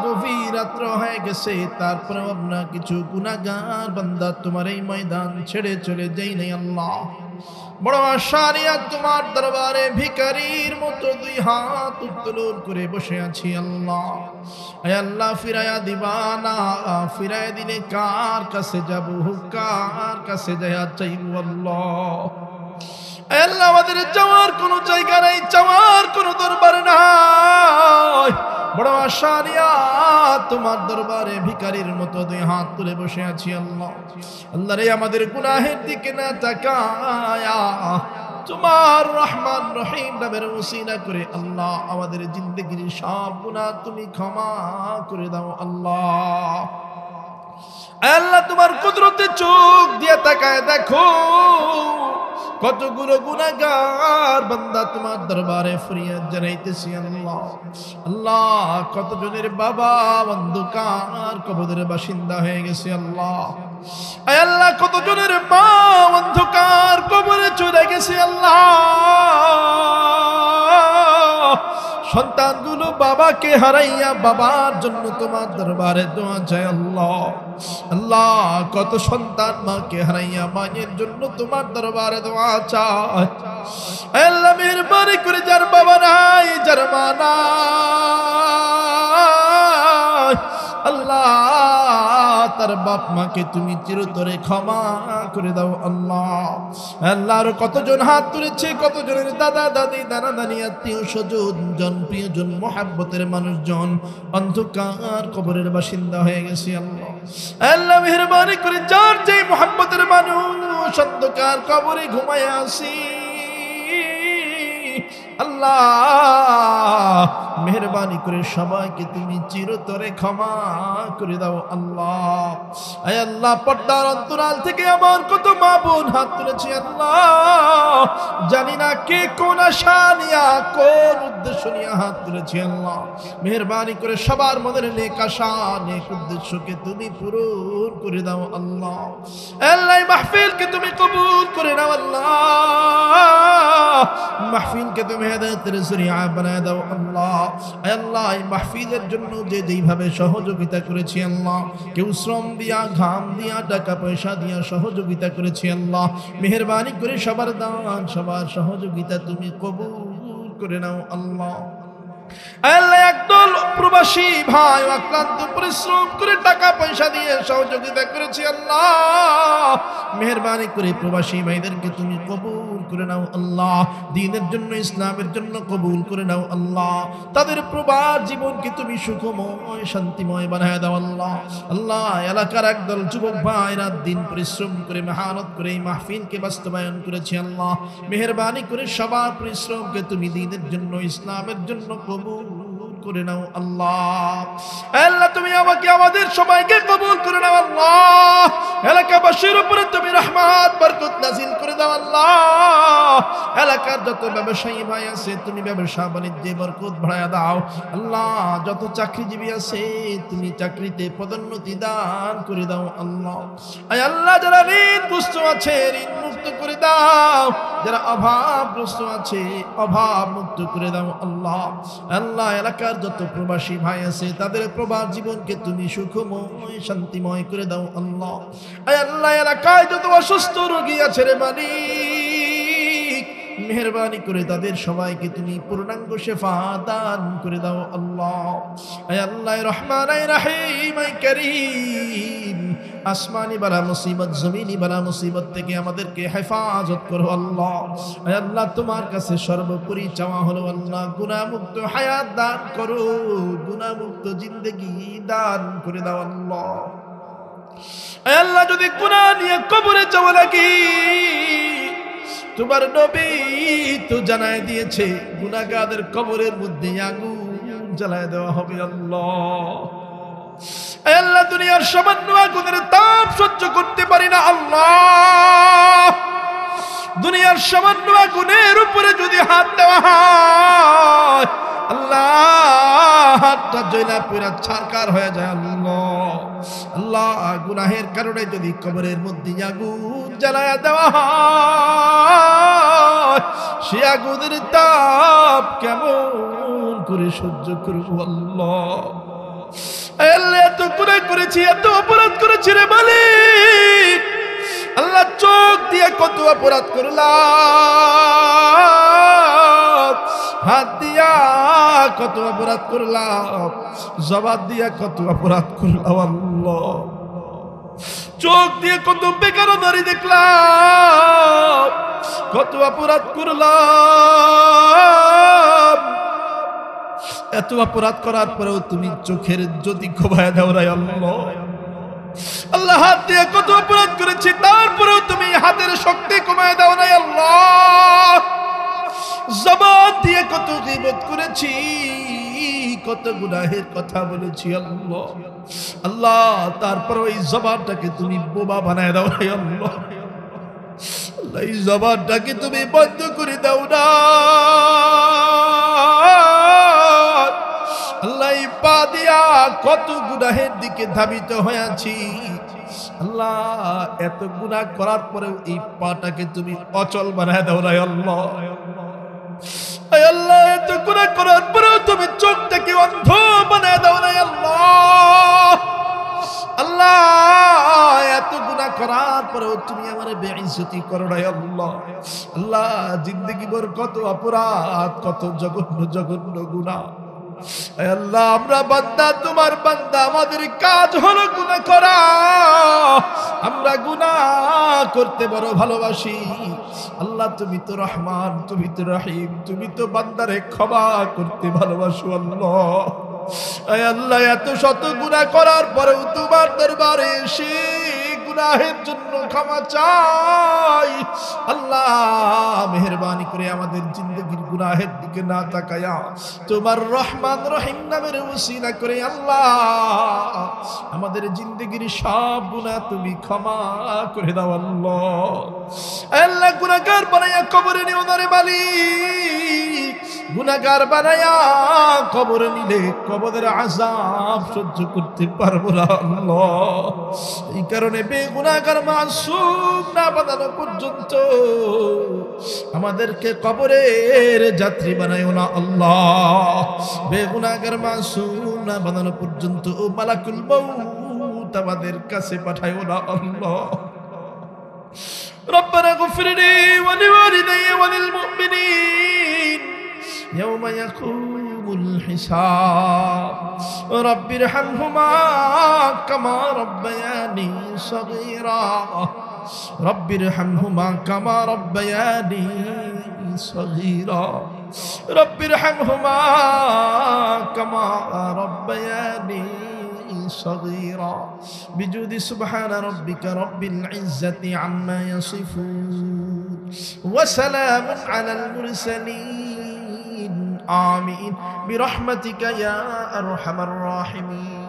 গভীর রাত্র হয়ে গেছে, তারপরে আমরা কিছু গুনাহগার বান্দা তোমার এই ময়দান ছেড়ে চলে যাই নাই আল্লাহ। বড় আশারিয়া তোমার দরবারে ভিখারির মতো 2 হাত উত্তোলন করে বসে আছি আল্লাহ। আয় আল্লাহ ফিরায়া দিবা না, ফিরায়া দিলে কার কাছে যাব, কার কাছে যায়া চাইবো আল্লাহ। আয় আল্লাহ আমাদের যাওয়ার কোনো জায়গা নাই, যাওয়ার কোনো দরবার নাই। বড় আশারিয়া তোমার দরবারে ভিখারির মতো 2 হাত তুলে বসে আছি আল্লাহ। আল্লাহ রে আমাদের গুনাহের দিকে না তাকায়া তোমার রহমান রহিম নামের ওসিলা করে আল্লাহ আমাদের জিন্দেগির সব গুনাহ তুমি ক্ষমা করে দাও আল্লাহ। আল্লাহ তোমার কুদরতে চোখ দিয়ে তাকায় দেখো কতগুলো গুনাহগার বান্দা তোমার দরবারে ফরিয়াদ জানাইতেছি আল্লাহ। আল্লাহ কতজনের বাবা অন্ধকার কবরের বাসিন্দা হয়ে গেছে আল্লাহ। আয় আল্লাহ কতজনের মা অন্ধকার কবরে চলে গেছে আল্লাহ। সন্তানগুলো বাবাকে হারাইয়া বাবার জন্য তোমার দরবারে দোয়া চায় আল্লাহ। আল্লাহ কত সন্তান মাকে হারাইয়া মায়ের জন্য তোমার দরবারে দোয়া চায়। আল্লাহ মেহেরবানি করে যার বাবা নাই, যার মা নাই, আল্লাহ তার বাপ মাকে তুমি চিরতরে ক্ষমা করে দাও আল্লাহ। আল্লাহ আরো কতজন হাত তুলেছে, কতজনের দাদা দাদি নানা নানি আত্মীয় স্বজন প্রিয়জন মহাব্বতের মানুষজন অন্ধকার কবরের বাসিন্দা হয়ে গেছে আল্লাহ। আল্লাহ মেহেরবানি করে যার যে মহাব্বতের মানুষ অন্ধকার কবরে ঘুমায় আসি আল্লাহ মেহেরবানি করে সবাইকে তুমি চিরতরে ক্ষমা করে দাও আল্লাহ। আয় আল্লাহ পর্দার অন্তরাল থেকে আমার কত মা বোন হাত তুলেছে আল্লাহ, জানি না কে কোন আশা নিয়া কোন উদ্দেশ্য নিয়ে হাত তুলেছে আল্লাহ। মেহেরবানি করে সবার মনের নেক আশা নেক উদ্দেশ্যকে তুমি পূরণ করে দাও আল্লাহ। আল্লাহ মাহফিলকে তুমি কবুল করে নাও আল্লাহ, মাহফিলকে তুমি হেদায়েতের জরিয়া বানায় দাও আল্লাহ। আল্লাহ এই মাহফিলের জন্য যে যেইভাবে সহযোগিতা করেছি আল্লাহ, কেউ শ্রম দিয়া ঘাম দিয়া টাকা পয়সা দিয়া সহযোগিতা করেছি আল্লাহ, মেহেরবানি করে সবার দান সবার সহযোগিতা তুমি কবুল করে নাও আল্লাহ। আল্লাহ একদল প্রবাসী ভাই অক্লান্ত পরিশ্রম করে টাকা পয়সা দিয়ে সহযোগিতা করেছে আল্লাহ, মেহেরবানি করে প্রবাসী ভাইদেরকে তুমি কবুল করে নাও আল্লাহ, দ্বীনের জন্য ইসলামের জন্য কবুল করে নাও আল্লাহ, তাদের প্রবাস জীবনকে তুমি সুখময় শান্তিময় বানায় দাও আল্লাহ। আল্লাহ এলাকার একদল যুবক ভাই রাত দিন পরিশ্রম করে মেহনত করে এই মাহফিলকে বাস্তবায়ন করেছে আল্লাহ, মেহেরবানি করে সবার পরিশ্রমকে তুমি দ্বীনের জন্য ইসলামের জন্য কবুল করে নাও আল্লাহ। আল্লাহ তুমি আমাকে আমাদের সবাইকে কবুল করে নাও আল্লাহ, এলাকাবাসীর উপরে তুমি রহমত বরকত নাযিল করে দাও আল্লাহ, এলাকার যত ব্যবসায়ী ভাই আছে তুমি ব্যবসা বাণিজ্যে বরকত বাড়ায়া দাও আল্লাহ, যত চাকরিজীবী আছে তুমি চাকরিতে পদোন্নতি দান করে দাও আল্লাহ। আয় আল্লাহ যারা ঋণগ্রস্ত আছে ঋণ মুক্ত করে দাও, যারা অভাবগ্রস্ত আছে অভাব মুক্ত করে দাও আল্লাহ। আল্লাহ এলাকার যত প্রবাসী ভাই আছে তাদের প্রবাস জীবনকে তুমি সুখময় শান্তিময় করে দাও আল্লাহ। আয় আল্লাহ এলাকায় যত অসুস্থ রোগী আছে রে মালিক, মেহেরবানি করে তাদের সবাইকে তুমি পূর্ণাঙ্গ শেফা দান করে দাও আল্লাহ। আয় আল্লাহ রহমান আয় রহিম আয় করিম, আসমানি বালা মুসিবত জমিনি বালা মুসিবত থেকে আমাদেরকে হেফাজত করো আল্লাহ। আয় আল্লাহ তোমার কাছে সর্বোপরি চাওয়া হলো আল্লাহ গুনাহমুক্ত হায়াত দান করো, গুনাহমুক্ত জিন্দেগি দান করে দাও আল্লাহ। আয় আল্লাহ যদি গুনাহ নিয়ে কবরে যাওয়া লাগি, তোমার নবী তো জানায় দিয়েছে গুনাহগারদের কবরের মধ্যে আগুন জ্বালায় দেওয়া হবে আল্লাহ। আল্লাহ দুনিয়ার সামান্য আগুনের তাপ সহ্য করতে পারি না আল্লাহ, দুনিয়ার সামান্য আগুনের উপরে যদি হাত দেওয়া হয় আল্লাহ হাতটা জ্বলা পুরা ছারকার হয়ে যায় আল্লাহ। আল্লাহ গুনাহের কারণে যদি কবরের মধ্যে আগুন জ্বালায়া দেওয়া হয়, সে আগুনের তাপ কেমন করে সহ্য করবো আল্লাহ। আল্লাহ এত গুনাহ করেছি এত অপরাধ করেছি রে মালিক, আল্লাহ চোখ দিয়ে কত অপরাধ করলাম, হাত দিয়া কত অপরাধ করলাম, জবান দিয়া কত অপরাধ করলাম আল্লাহ, চোখ দিয়ে কত বেকার নারী দেখলাম, কত অপরাধ করলাম। এত অপরাধ করার পরেও তুমি চোখের জ্যোতি ঘুমায় দাও রে আল্লাহ। আল্লাহ হাত দিয়ে কত অপরাধ করেছি তারপরেও তুমি হাতের শক্তি কমায় দাও না আল্লাহ। জবান দিয়ে কত গীবত করেছি, কত গুনাহের কথা বলেছি আল্লাহ। আল্লাহ তারপরে এই জবানটাকে তুমি বোবা বানায় দাও রে আল্লাহ। আল্লাহ এই জবানটাকে তুমি বন্ধ করে দাও না আল্লাহ। এই পা দিয়া কত গুনাহের দিকে ধাবিত হয়েছি আল্লাহ, এত গুনাহ করার পরেও এই পাটাকে তুমি অচল বানায় দাও রে আল্লাহ। আল্লাহ এত গুনাহ করার পরেও তুমি চোখটাকে অন্ধ বানায় দাও রে আল্লাহ। আল্লাহ এত গুনাহ করার পরেও তুমি আমারে বেইজ্জতি করো রে আল্লাহ। আল্লাহ জিন্দেগি ভর কত অপরাধ কত জঘন্য জঘন্য গুনাহ হে আল্লাহ আমরা বান্দা, তোমার বান্দা, আমাদের কাজ হলো গুনাহ করা। আমরা গুনাহ করতে বড় ভালোবাসি। আল্লাহ তুমি তো রহমান, তুমি তো রহিম, তুমি তো বান্দারে ক্ষমা করতে ভালোবাসো। আল্লাহ হে আল্লাহ এত শত গুনাহ করার পরেও তোমার দরবারে এসে গুনাহের জন্য ক্ষমা চাই। আল্লাহ মেহেরবানি করে আমাদের জিন্দেগির গুনাহের দিকে না তাকায়া তোমার রহমান রহিম নামের ওসিলা করে আল্লাহ আমাদের জিন্দেগির সব গুনাহ তুমি ক্ষমা করে দাও। আল্লাহ আল্লাহ গুনাহগার বানায়া কবরে নিও না রে মালিক, গুনাহগার বানায়া কবরে নিলে কবরের আযাব সহ্য করতে পারবো না। আল্লাহ এই কারণে বেগুনাহগার মাসুম না বানানো পর্যন্ত আমাদেরকে কবরের যাত্রী বানাইও না। আল্লাহ বেগুনাহগার মাসুম না বানানো পর্যন্ত ও মালাকুল মউত আমাদের কাছে পাঠাইও না। আল্লাহ ربنا اغفر لي ولوالدي وللمؤمنين يوم يقوم الحساب رب ارحمهما كما ربياني صغيرا رب ارحمهما كما ربياني صغيرا رب ارحمهما كما ربياني صغيرا بجود سبحان ربك رب العزة عما يصفون وسلام على المرسلين آمين برحمتك يا أرحم الراحمين.